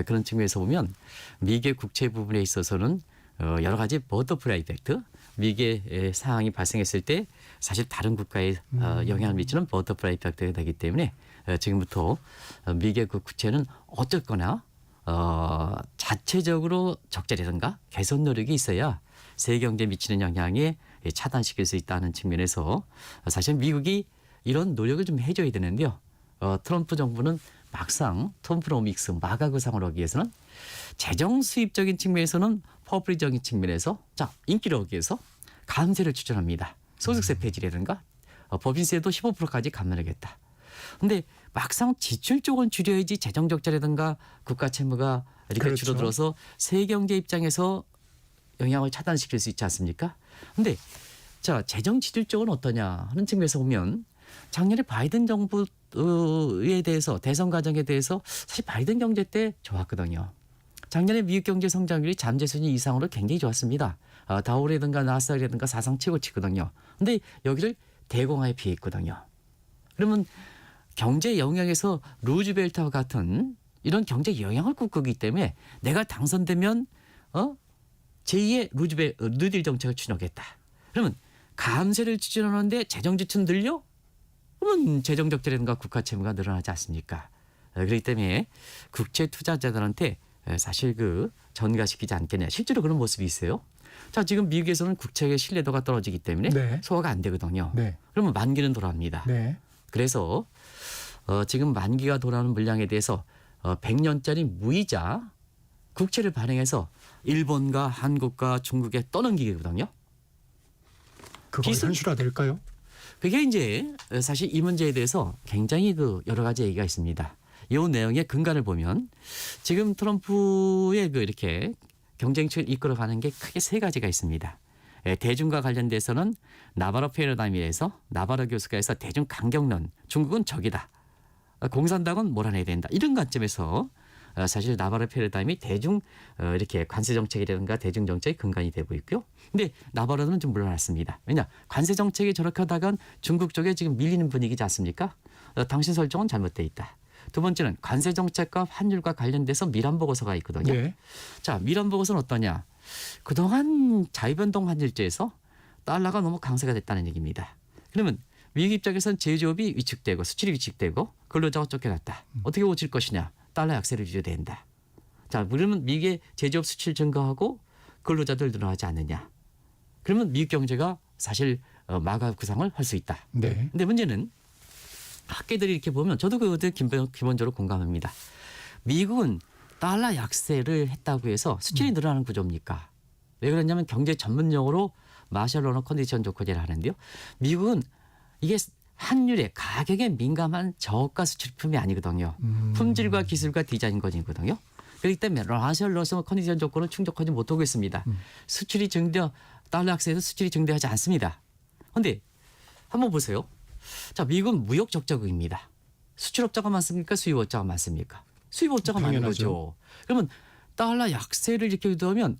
그런 측면에서 보면 미국의 국채 부분에 있어서는 여러 가지 버터플라이 이펙트, 미국의 상황이 발생했을 때 사실 다른 국가에 영향을 미치는 버터플라이 이펙트가 되기 때문에 지금부터 미국의 그 국채는 어쨌거나 자체적으로 적자라든가 개선 노력이 있어야 세계 경제에 미치는 영향에 차단시킬 수 있다는 측면에서 사실 미국이 이런 노력을 좀 해줘야 되는데요. 트럼프 정부는 막상 톰프로믹스 마가구상을 하기 위해서는 재정 수입적인 측면에서는 퍼블리적인 측면에서 인기를 얻기 위해서 감세를 추진합니다. 소득세 폐지라든가 법인세도 15%까지 감면하겠다. 근데 막상 지출 쪽은 줄여야지 재정 적자라든가 국가 채무가 이렇게 그렇죠. 줄어들어서 세계 경제 입장에서 영향을 차단시킬 수 있지 않습니까? 근데 자, 재정 지출 쪽은 어떠냐 하는 측면에서 보면 작년에 바이든 정부에 대해서 대선 과정에 대해서 사실 바이든 경제 때 좋았거든요. 작년에 미국 경제 성장률이 잠재수준 이상으로 굉장히 좋았습니다. 다우라든가 나스닥이라든가 사상 최고치거든요. 근데 여기를 대공화에 피했거든요. 그러면 경제 영역에서 루즈벨트와 같은 이런 경제 영향을 꿈꾸기 때문에 내가 당선되면 제2의 뉴딜 정책을 추진하겠다. 그러면 감세를 추진하는데 재정 지출 늘려? 그러면 재정 적자라든가 국가 채무가 늘어나지 않습니까? 그렇기 때문에 국채 투자자들한테 사실 전가시키지 않겠냐. 실제로 그런 모습이 있어요. 자, 지금 미국에서는 국채의 신뢰도가 떨어지기 때문에 네. 소화가 안 되거든요. 네. 그러면 만기는 돌아옵니다. 네. 그래서 지금 만기가 돌아오는 물량에 대해서 100년짜리 무이자 국채를 발행해서 일본과 한국과 중국에 떠넘기거든요. 그거 현실화될까요? 그게 이제 사실 이 문제에 대해서 굉장히 여러 가지 얘기가 있습니다. 이 내용의 근간을 보면 지금 트럼프의 이렇게 경쟁력을 이끌어가는 게 크게 세 가지가 있습니다. 대중과 관련돼서는 나바로 패러다임에서 나바로 교수가 해서 대중 강경론, 중국은 적이다. 공산당은 몰아내야 된다. 이런 관점에서 사실 나바로 패러다임이 대중 이렇게 관세 정책이라든가 대중 정책의 근간이 되고 있고요. 근데 나바로는 좀 물러났습니다. 왜냐? 관세 정책이 저렇게 하다간 중국 쪽에 지금 밀리는 분위기지 않습니까? 당신 설정은 잘못돼 있다. 두 번째는 관세 정책과 환율과 관련돼서 미란 보고서가 있거든요. 네. 자, 미란 보고서는 어떠냐? 그동안 자유변동 환율제에서 달러가 너무 강세가 됐다는 얘기입니다. 그러면 미국 입장에서는 제조업이 위축되고 수출이 위축되고 근로자가 쫓겨났다. 어떻게 고칠 것이냐? 달러 약세를 유지해야 된다. 자, 그러면 미국의 제조업 수출 증가하고 근로자들 늘어나지 않느냐? 그러면 미국 경제가 사실 마가 구상을 할 수 있다. 네. 근데 문제는 학계들이 이렇게 보면 저도 그것들 기본적으로 공감합니다. 미국은 달러 약세를 했다고 해서 수출이 늘어나는 구조입니까? 왜 그러냐면 경제 전문용어로 마셜 러너 컨디션 조건이라 하는데요. 미국은 이게 환율에 가격에 민감한 저가 수출품이 아니거든요. 품질과 기술과 디자인 것이거든요. 그렇기 때문에 마셜 러너 컨디션 조건을 충족하지 못하고 있습니다. 수출이 달러 약세에서 수출이 증대하지 않습니다. 그런데 한번 보세요. 자, 미국은 무역 적자국입니다. 수출업자가 많습니까? 수입업자가 많습니까? 수입업자가 많은 거죠. 그러면 달러 약세를 이렇게 유도하면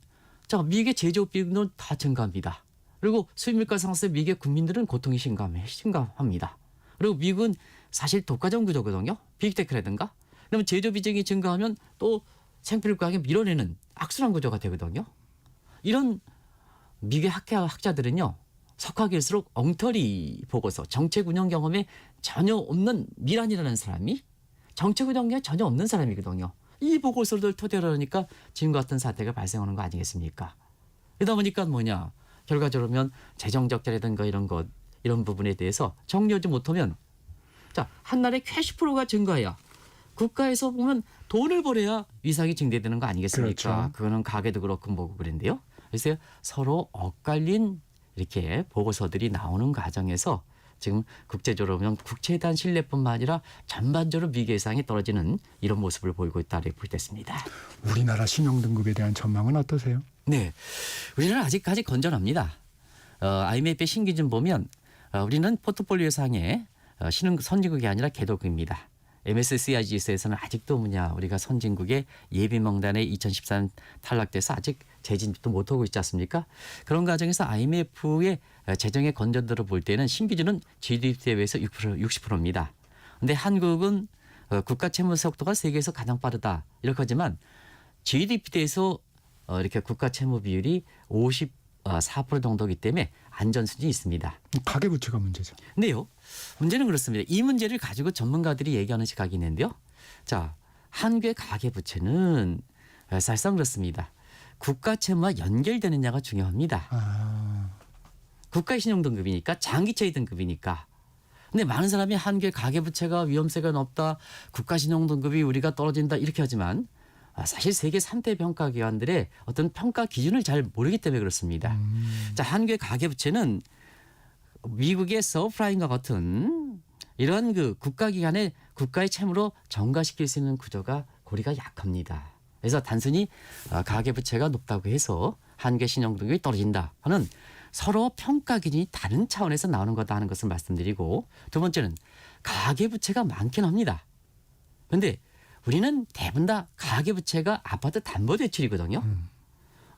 자, 미국의 제조업 비용은 다 증가합니다. 그리고 수입물가 상승에 미국의 국민들은 고통이 심각합니다. 그리고 미국은 사실 독과점 구조거든요. 빅테크라든가. 그러면 제조 비중이 증가하면 또 생필품 가격에 밀어내는 악순환 구조가 되거든요. 이런 미국의 학자들은요. 석학일수록 엉터리 보고서 정책 운영 경험에 전혀 없는 미란이라는 사람이 정책 운영 경험에 전혀 없는 사람이거든요. 이 보고서를 토대로 하니까 지금과 같은 사태가 발생하는 거 아니겠습니까? 그러다 보니까 뭐냐. 결과적으로 보면 재정 적자라든가 이런 부분에 대해서 정리하지 못하면 자, 한날에 캐시플로우가 증가해야 국가에서 보면 돈을 벌어야 위상이 증대되는 거 아니겠습니까? 그렇죠. 그거는 가게도 그렇고 뭐고 그런데요. 그래서 서로 엇갈린 이렇게 보고서들이 나오는 과정에서 지금 국제적으로 보면 국채에 대한 신뢰뿐만 아니라 전반적으로 미국 예상이 떨어지는 이런 모습을 보이고 있다고 볼 때 있습니다. 우리나라 신용등급에 대한 전망은 어떠세요? 네, 우리는 아직까지 건전합니다. IMF의 신기준 보면 우리는 포트폴리오 상의 선진국이 아니라 개도국입니다. MSCI 지수에서는 아직도 우리가 선진국의 예비 명단에 2013 탈락돼서 아직 재진입도 못하고 있지 않습니까? 그런 과정에서 IMF의 재정의 건전도를 볼 때는 신기준은 GDP 대비해서 60%입니다. 그런데 한국은 국가 채무 속도가 세계에서 가장 빠르다 이렇게 하지만 GDP 대에서 이렇게 국가 채무 비율이 54% 정도이기 때문에 안전 수준이 있습니다. 가계부채가 문제죠. 근데요. 문제는 그렇습니다. 이 문제를 가지고 전문가들이 얘기하는 시각이 있는데요. 자, 한국의 가계부채는 사실상 그렇습니다. 국가 채무와 연결되느냐가 중요합니다. 국가의 신용등급이니까 장기채의 등급이니까. 근데 많은 사람이 한국의 가계부채가 위험세가 높다. 국가 신용등급이 우리가 떨어진다 이렇게 하지만 사실 세계 3대 평가기관들의 어떤 평가 기준을 잘 모르기 때문에 그렇습니다. 자, 한국의 가계부채는 미국의 서브프라임과 같은 이런 국가기관의 국가의 채무로 전가시킬 수 있는 구조가 고리가 약합니다. 그래서 단순히 가계부채가 높다고 해서 한국의 신용등급이 떨어진다 하는 서로 평가 기준이 다른 차원에서 나오는 거다 하는 것을 말씀드리고, 두 번째는 가계부채가 많긴 합니다. 그런데 우리는 대부분 다 가계부채가 아파트 담보대출이거든요.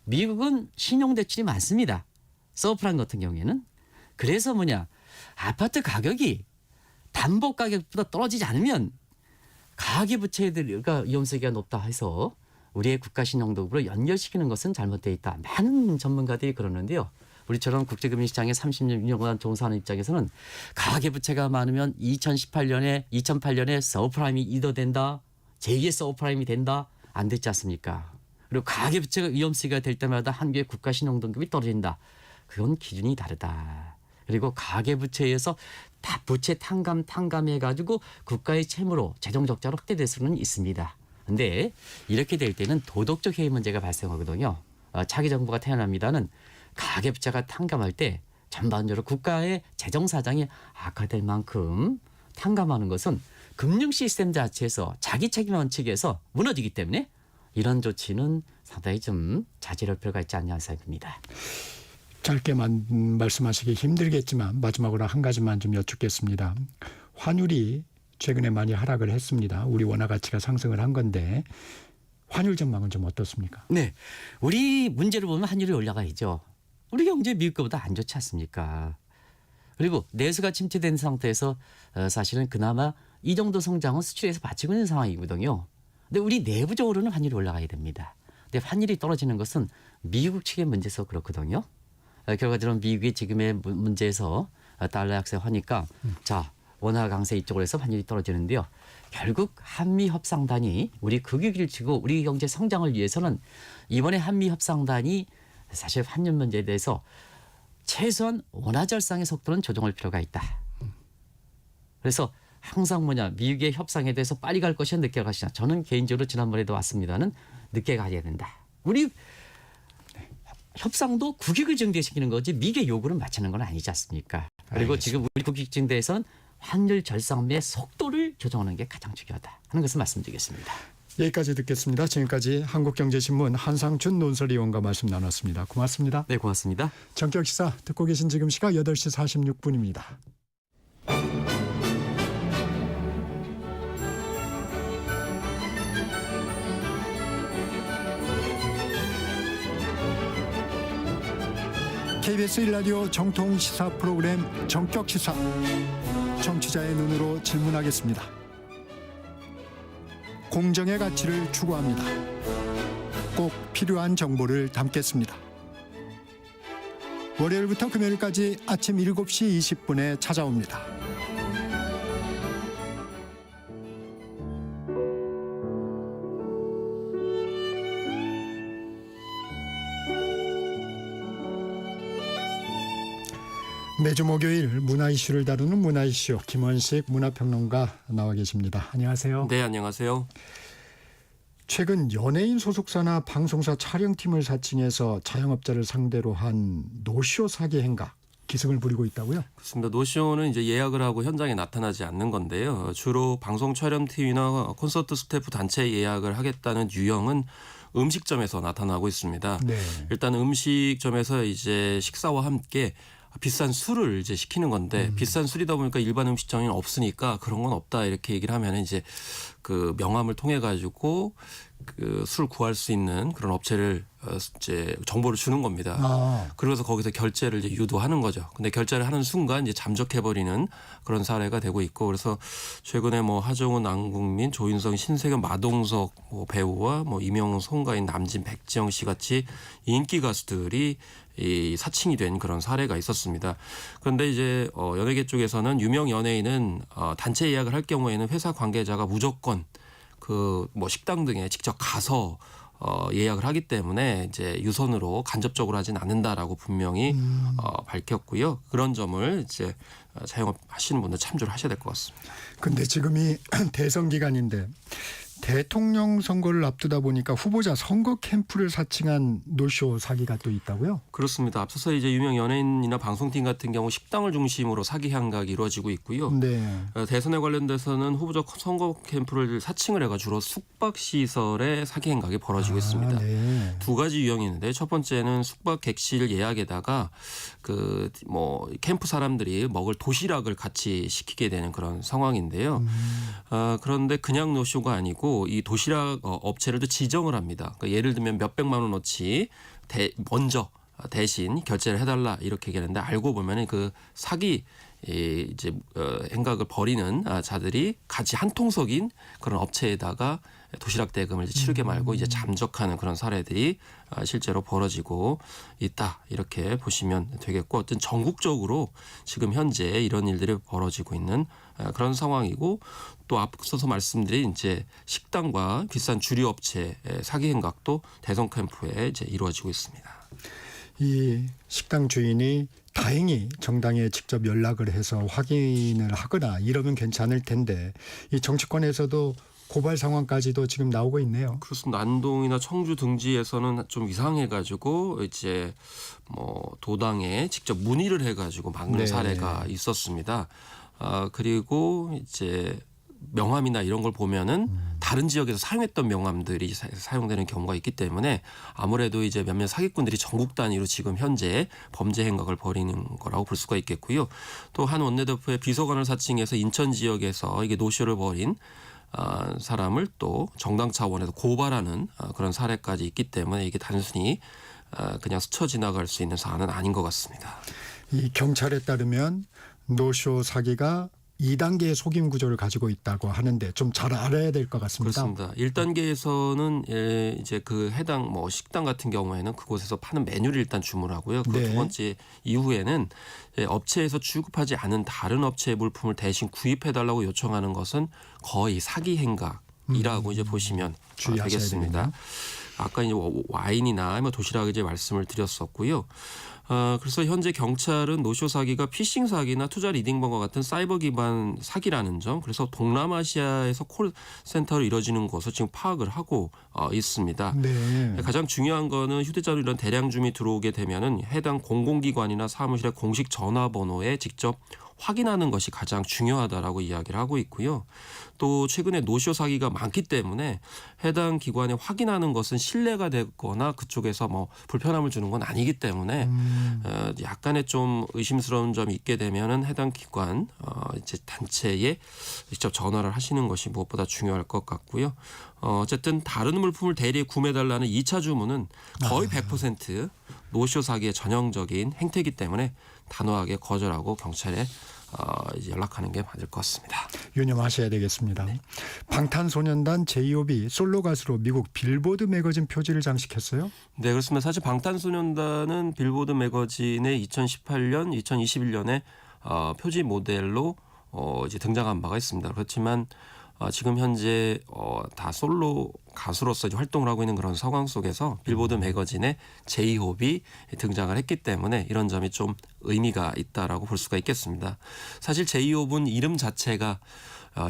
미국은 신용대출이 많습니다. 서프라임 같은 경우에는. 그래서 아파트 가격이 담보 가격보다 떨어지지 않으면 가계부채가 위험성이 높다 해서 우리의 국가신용등급으로 연결시키는 것은 잘못되어 있다. 많은 전문가들이 그러는데요. 우리처럼 국제금융시장에 30년 종사하는 입장에서는 가계부채가 많으면 2008년에 서프라임이 이더된다. 제2의 서프라임이 된다. 안 됐지 않습니까? 그리고 가계부채가 위험수가 될 때마다 한국의 국가신용등급이 떨어진다. 그건 기준이 다르다. 그리고 가계부채에서 다 부채 탕감해가지고 국가의 채무로 재정적자로 확대될 수는 있습니다. 그런데 이렇게 될 때는 도덕적 해이 문제가 발생하거든요. 차기 정부가 태어납니다는 가계부채가 탕감할 때 전반적으로 국가의 재정사정이 악화될 만큼 탕감하는 것은 금융 시스템 자체에서 자기 책임 원칙에서 무너지기 때문에 이런 조치는 상당히 좀 자제할 필요가 있지 않냐 생각합니다. 짧게만 말씀하시기 힘들겠지만 마지막으로 한 가지만 좀 여쭙겠습니다. 환율이 최근에 많이 하락을 했습니다. 우리 원화 가치가 상승을 한 건데 환율 전망은 좀 어떻습니까? 네, 우리 문제를 보면 환율이 올라가야죠. 우리 경제 미국 것보다 안 좋지 않습니까? 그리고 내수가 침체된 상태에서 사실은 그나마 이 정도 성장은 수출에서 받치고 있는 상황이거든요. 근데 우리 내부적으로는 환율이 올라가야 됩니다. 근데 환율이 떨어지는 것은 미국 측의 문제에서 그렇거든요. 결과적으로 미국이 지금의 문제에서 달러 약세하니까 자 원화 강세 이쪽으로 해서 환율이 떨어지는데요. 결국 한미 협상단이 우리 국익을 치고 우리 경제 성장을 위해서는 이번에 한미 협상단이 사실 환율 문제에 대해서 최소한 원화 절상의 속도는 조정할 필요가 있다. 그래서 항상 미국의 협상에 대해서 빨리 갈 것이냐 늦게 갈 것이냐. 저는 개인적으로 지난번에도 왔습니다는 늦게 가야 된다. 우리 협상도 국익을 증대시키는 거지 미국의 요구를 맞추는 건 아니지 않습니까? 그리고 알겠습니다. 지금 우리 국익 증대에서는 환율 절상의 속도를 조정하는 게 가장 중요하다 하는 것을 말씀드리겠습니다. 여기까지 듣겠습니다. 지금까지 한국경제신문 한상준 논설위원과 말씀 나눴습니다. 고맙습니다. 네, 고맙습니다. 전격시사 듣고 계신 지금 시각 8시 46분입니다. KBS 1라디오 정통 시사 프로그램 전격시사. 정치자의 눈으로 질문하겠습니다. 공정의 가치를 추구합니다. 꼭 필요한 정보를 담겠습니다. 월요일부터 금요일까지 아침 7시 20분에 찾아옵니다. 매주 목요일 문화 이슈를 다루는 문화 이슈 김원식 문화평론가 나와 계십니다. 안녕하세요. 네, 안녕하세요. 최근 연예인 소속사나 방송사 촬영팀을 사칭해서 자영업자를 상대로 한 노쇼 사기 행각 기승을 부리고 있다고요? 그렇습니다. 노쇼는 이제 예약을 하고 현장에 나타나지 않는 건데요. 주로 방송 촬영팀이나 콘서트 스태프 단체 예약을 하겠다는 유형은 음식점에서 나타나고 있습니다. 네. 일단 음식점에서 이제 식사와 함께 비싼 술을 이제 시키는 건데 비싼 술이다 보니까 일반 음식점이 없으니까 그런 건 없다 이렇게 얘기를 하면 이제 그 명함을 통해 가지고 그 술 구할 수 있는 그런 업체를 이제 정보를 주는 겁니다. 그래서 거기서 결제를 이제 유도하는 거죠. 근데 결제를 하는 순간 이제 잠적해버리는 그런 사례가 되고 있고 그래서 최근에 뭐 하정우, 남궁민, 조인성, 신세경, 마동석 뭐 배우와 뭐 이명웅, 송가인, 남진, 백지영 씨 같이 인기 가수들이 이 사칭이 된 그런 사례가 있었습니다. 그런데 이제 연예계 쪽에서는 유명 연예인은 단체 예약을 할 경우에는 회사 관계자가 무조건 그 뭐 식당 등에 직접 가서 예약을 하기 때문에 이제 유선으로 간접적으로 하진 않는다라고 분명히 밝혔고요. 그런 점을 이제 자영업하시는 분들 참조를 하셔야 될 것 같습니다. 근데 지금이 대선 기간인데 대통령 선거를 앞두다 보니까 후보자 선거 캠프를 사칭한 노쇼 사기가 또 있다고요? 그렇습니다. 앞서서 이제 유명 연예인이나 방송팀 같은 경우 식당을 중심으로 사기 행각이 이루어지고 있고요. 네. 대선에 관련돼서는 후보자 선거 캠프를 사칭을 해가 주로 숙박 시설에 사기 행각이 벌어지고 있습니다. 네. 두 가지 유형이 있는데 첫 번째는 숙박 객실 예약에다가 그 뭐 캠프 사람들이 먹을 도시락을 같이 시키게 되는 그런 상황인데요. 그런데 그냥 노쇼가 아니고 이 도시락 업체를 또 지정을 합니다. 그러니까 예를 들면 몇백만 원어치 먼저 대신 결제를 해달라 이렇게 얘기하는데 알고 보면은 그 사기 이제 행각을 벌이는 자들이 같이 한 통속인 그런 업체에다가 도시락 대금을 이제 치르게 말고 이제 잠적하는 그런 사례들이 실제로 벌어지고 있다 이렇게 보시면 되겠고 어떤 전국적으로 지금 현재 이런 일들이 벌어지고 있는 그런 상황이고 또 앞서서 말씀드린 이제 식당과 비싼 주류업체 사기 행각도 대선 캠프에 이제 이루어지고 있습니다. 이 식당 주인이 다행히 정당에 직접 연락을 해서 확인을 하거나 이러면 괜찮을 텐데 이 정치권에서도 고발 상황까지도 지금 나오고 있네요. 그렇습니다. 안동이나 청주 등지에서는 좀 이상해가지고 이제 뭐 도당에 직접 문의를 해가지고 막는 네. 사례가 있었습니다. 그리고 이제 명함이나 이런 걸 보면은 다른 지역에서 사용했던 명함들이 사용되는 경우가 있기 때문에 아무래도 이제 몇몇 사기꾼들이 전국 단위로 지금 현재 범죄 행각을 벌이는 거라고 볼 수가 있겠고요. 또 한 원내대표의 비서관을 사칭해서 인천 지역에서 이게 노쇼를 벌인 사람을 또 정당 차원에서 고발하는 그런 사례까지 있기 때문에 이게 단순히 그냥 스쳐 지나갈 수 있는 사안은 아닌 것 같습니다. 이 경찰에 따르면 노쇼 사기가 2단계의 속임 구조를 가지고 있다고 하는데 좀 잘 알아야 될 것 같습니다. 그렇습니다. 1단계에서는 이제 그 해당 뭐 식당 같은 경우에는 그곳에서 파는 메뉴를 일단 주문하고요. 그 두 번째 이후에는 업체에서 취급하지 않은 다른 업체의 물품을 대신 구입해달라고 요청하는 것은 거의 사기 행각이라고 이제 보시면 되겠습니다. 아까 이제 와인이나 뭐 도시락 이제 말씀을 드렸었고요. 그래서 현재 경찰은 노쇼 사기가 피싱 사기나 투자 리딩번과 같은 사이버 기반 사기라는 점, 그래서 동남아시아에서 콜센터로 이뤄지는 것을 지금 파악을 하고 있습니다. 네. 가장 중요한 거는 휴대전화 이런 대량 주문이 들어오게 되면은 해당 공공기관이나 사무실의 공식 전화번호에 직접 확인하는 것이 가장 중요하다라고 이야기를 하고 있고요. 또 최근에 노쇼 사기가 많기 때문에 해당 기관에 확인하는 것은 신뢰가 되거나 그쪽에서 뭐 불편함을 주는 건 아니기 때문에 약간의 좀 의심스러운 점이 있게 되면은 해당 기관 이제 단체에 직접 전화를 하시는 것이 무엇보다 중요할 것 같고요. 어쨌든 다른 물품을 대리 구매달라는 2차 주문은 거의 100% 노쇼 사기의 전형적인 행태이기 때문에 단호하게 거절하고 경찰에 이제 연락하는 게 맞을 것 같습니다. 유념하셔야 되겠습니다. 네. 방탄소년단 J-Hope이 솔로 가수로 미국 빌보드 매거진 표지를 장식했어요? 네, 그렇습니다. 사실 방탄소년단은 빌보드 매거진의 2018년, 2021년에 표지 모델로 이제 등장한 바가 있습니다. 그렇지만 지금 현재 다 솔로 가수로서 이제 활동을 하고 있는 그런 상황 속에서 빌보드 매거진에 J-Hope이 등장을 했기 때문에 이런 점이 좀 의미가 있다라고 볼 수가 있겠습니다. 사실 J-Hope는 이름 자체가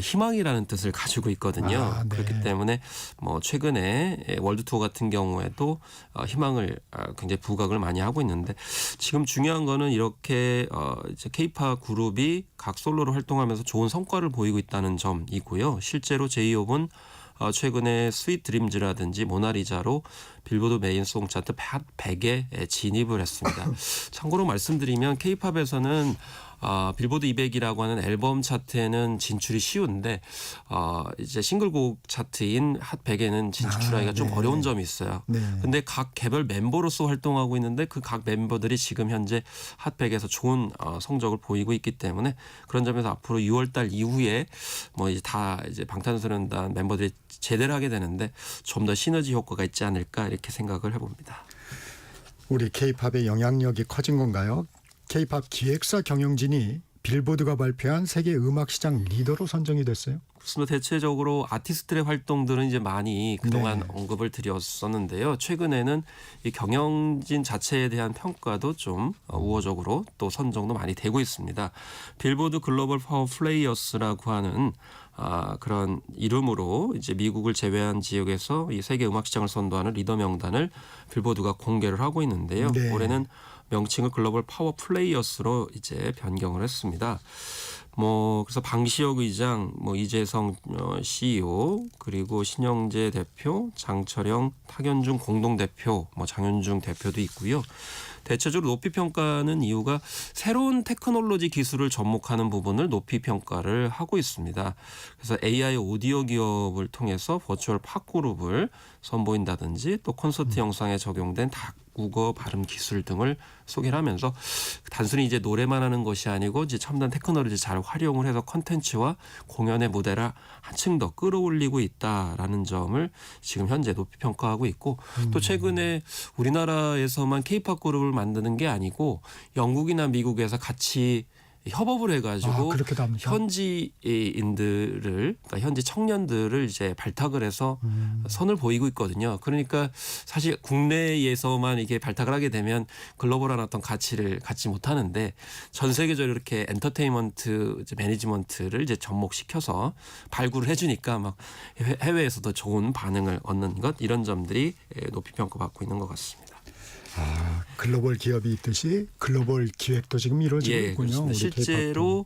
희망이라는 뜻을 가지고 있거든요. 네. 그렇기 때문에 뭐 최근에 월드 투어 같은 경우에도 희망을 굉장히 부각을 많이 하고 있는데 지금 중요한 거는 이렇게 이제 K-팝 그룹이 각 솔로로 활동하면서 좋은 성과를 보이고 있다는 점이고요. 실제로 J-Hope는 최근에 스윗 드림즈라든지 모나리자로 빌보드 메인 송 차트 100에 진입을 했습니다. 참고로 말씀드리면 K-팝에서는 빌보드 200이라고 하는 앨범 차트에는 진출이 쉬운데 이제 싱글곡 차트인 핫 100에는 진출하기가 좀 어려운 점이 있어요. 근데 각 개별 멤버로서 활동하고 있는데 그 각 멤버들이 지금 현재 핫 100에서 좋은 성적을 보이고 있기 때문에 그런 점에서 앞으로 6월 달 이후에 뭐 이제 다 이제 방탄소년단 멤버들이 제대로 하게 되는데 좀 더 시너지 효과가 있지 않을까 이렇게 생각을 해봅니다. 우리 K-팝의 영향력이 커진 건가요? K-팝 기획사 경영진이 빌보드가 발표한 세계 음악 시장 리더로 선정이 됐어요? 그래서 대체적으로 아티스트의 활동들은 이제 많이 그동안 네. 언급을 드렸었는데요. 최근에는 이 경영진 자체에 대한 평가도 좀 우호적으로 또 선정도 많이 되고 있습니다. 빌보드 글로벌 파워 플레이어스라고 하는 그런 이름으로 이제 미국을 제외한 지역에서 이 세계 음악 시장을 선도하는 리더 명단을 빌보드가 공개를 하고 있는데요. 네. 올해는 명칭을 글로벌 파워 플레이어스로 이제 변경을 했습니다. 그래서 방시혁 의장, 이재성 CEO, 그리고 신영재 대표, 장철영, 탁현중 공동대표, 장윤중 대표도 있고요. 대체적으로 높이 평가하는 이유가 새로운 테크놀로지 기술을 접목하는 부분을 높이 평가를 하고 있습니다. 그래서 AI 오디오 기업을 통해서 버추얼 팝그룹을 선보인다든지 또 콘서트 영상에 적용된 다국어 발음 기술 등을 소개를 하면서 단순히 이제 노래만 하는 것이 아니고 이제 첨단 테크놀로지 잘 활용을 해서 콘텐츠와 공연의 무대를 한층 더 끌어올리고 있다라는 점을 지금 현재 높이 평가하고 있고 또 최근에 우리나라에서만 K-팝 그룹을 만드는 게 아니고 영국이나 미국에서 같이 협업을 해가지고 그렇게도 합니까? 현지인들을 그러니까 현지 청년들을 이제 발탁을 해서 선을 보이고 있거든요. 그러니까 사실 국내에서만 이게 발탁을 하게 되면 글로벌한 어떤 가치를 갖지 못하는데 전 세계적으로 이렇게 엔터테인먼트 이제 매니지먼트를 이제 접목시켜서 발굴을 해주니까 막 해외에서도 좋은 반응을 얻는 것 이런 점들이 높이 평가받고 있는 것 같습니다. 글로벌 기업이 있듯이 글로벌 기획도 지금 이루어지고 있군요. 우리 실제로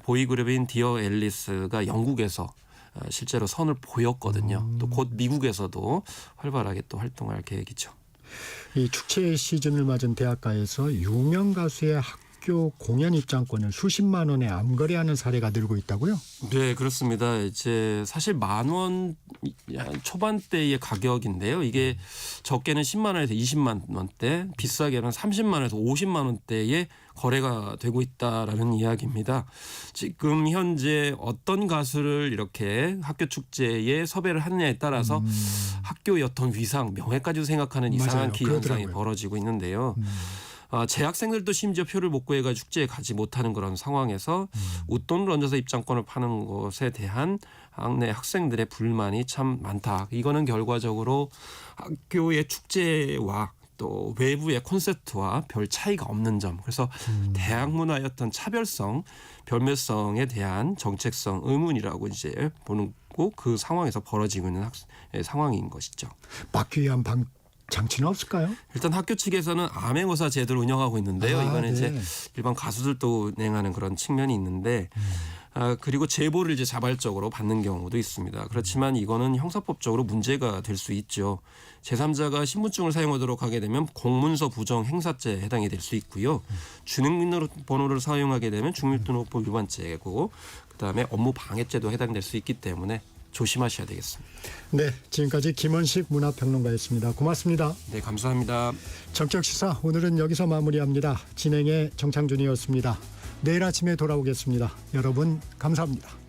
보이그룹인 디어 앨리스가 영국에서 실제로 선을 보였거든요. 또 곧 미국에서도 활발하게 또 활동할 계획이죠. 이 축제 시즌을 맞은 대학가에서 유명 가수의 학교 공연 입장권을 수십만 원에 암거래하는 사례가 늘고 있다고요? 네, 그렇습니다. 이제 사실 10,000원 초반대의 가격인데요. 이게 적게는 10만 원에서 20만 원대, 비싸게는 30만 원에서 50만 원대의 거래가 되고 있다라는 이야기입니다. 지금 현재 어떤 가수를 이렇게 학교 축제에 섭외를 하느냐에 따라서 학교의 어떤 위상, 명예까지도 생각하는 이상한 기현상이 벌어지고 있는데요. 재학생들도 심지어 표를 못 구해가 축제에 가지 못하는 그런 상황에서 웃돈을 얹어서 입장권을 파는 것에 대한 학내 학생들의 불만이 참 많다. 이거는 결과적으로 학교의 축제와 또 외부의 콘서트와 별 차이가 없는 점. 그래서 대학 문화의 어떤 차별성, 별매성에 대한 정책성 의문이라고 이제 보는 그 상황에서 벌어지고 있는 상황인 것이죠. 막기 위한 장치는 없을까요? 일단 학교 측에서는 암행어사 제도를 운영하고 있는데요. 이거는 네. 이제 일반 가수들도 운행하는 그런 측면이 있는데 그리고 제보를 이제 자발적으로 받는 경우도 있습니다. 그렇지만 이거는 형사법적으로 문제가 될 수 있죠. 제3자가 신분증을 사용하도록 하게 되면 공문서 부정 행사죄에 해당이 될 수 있고요. 주민번호를 사용하게 되면 주민등록법 위반죄고 그다음에 업무 방해죄도 해당될 수 있기 때문에 조심하셔야 되겠습니다. 네, 지금까지 김원식 문화평론가였습니다. 고맙습니다. 네, 감사합니다. 정적시사 오늘은 여기서 마무리합니다. 진행의 정창준이었습니다. 내일 아침에 돌아오겠습니다. 여러분 감사합니다.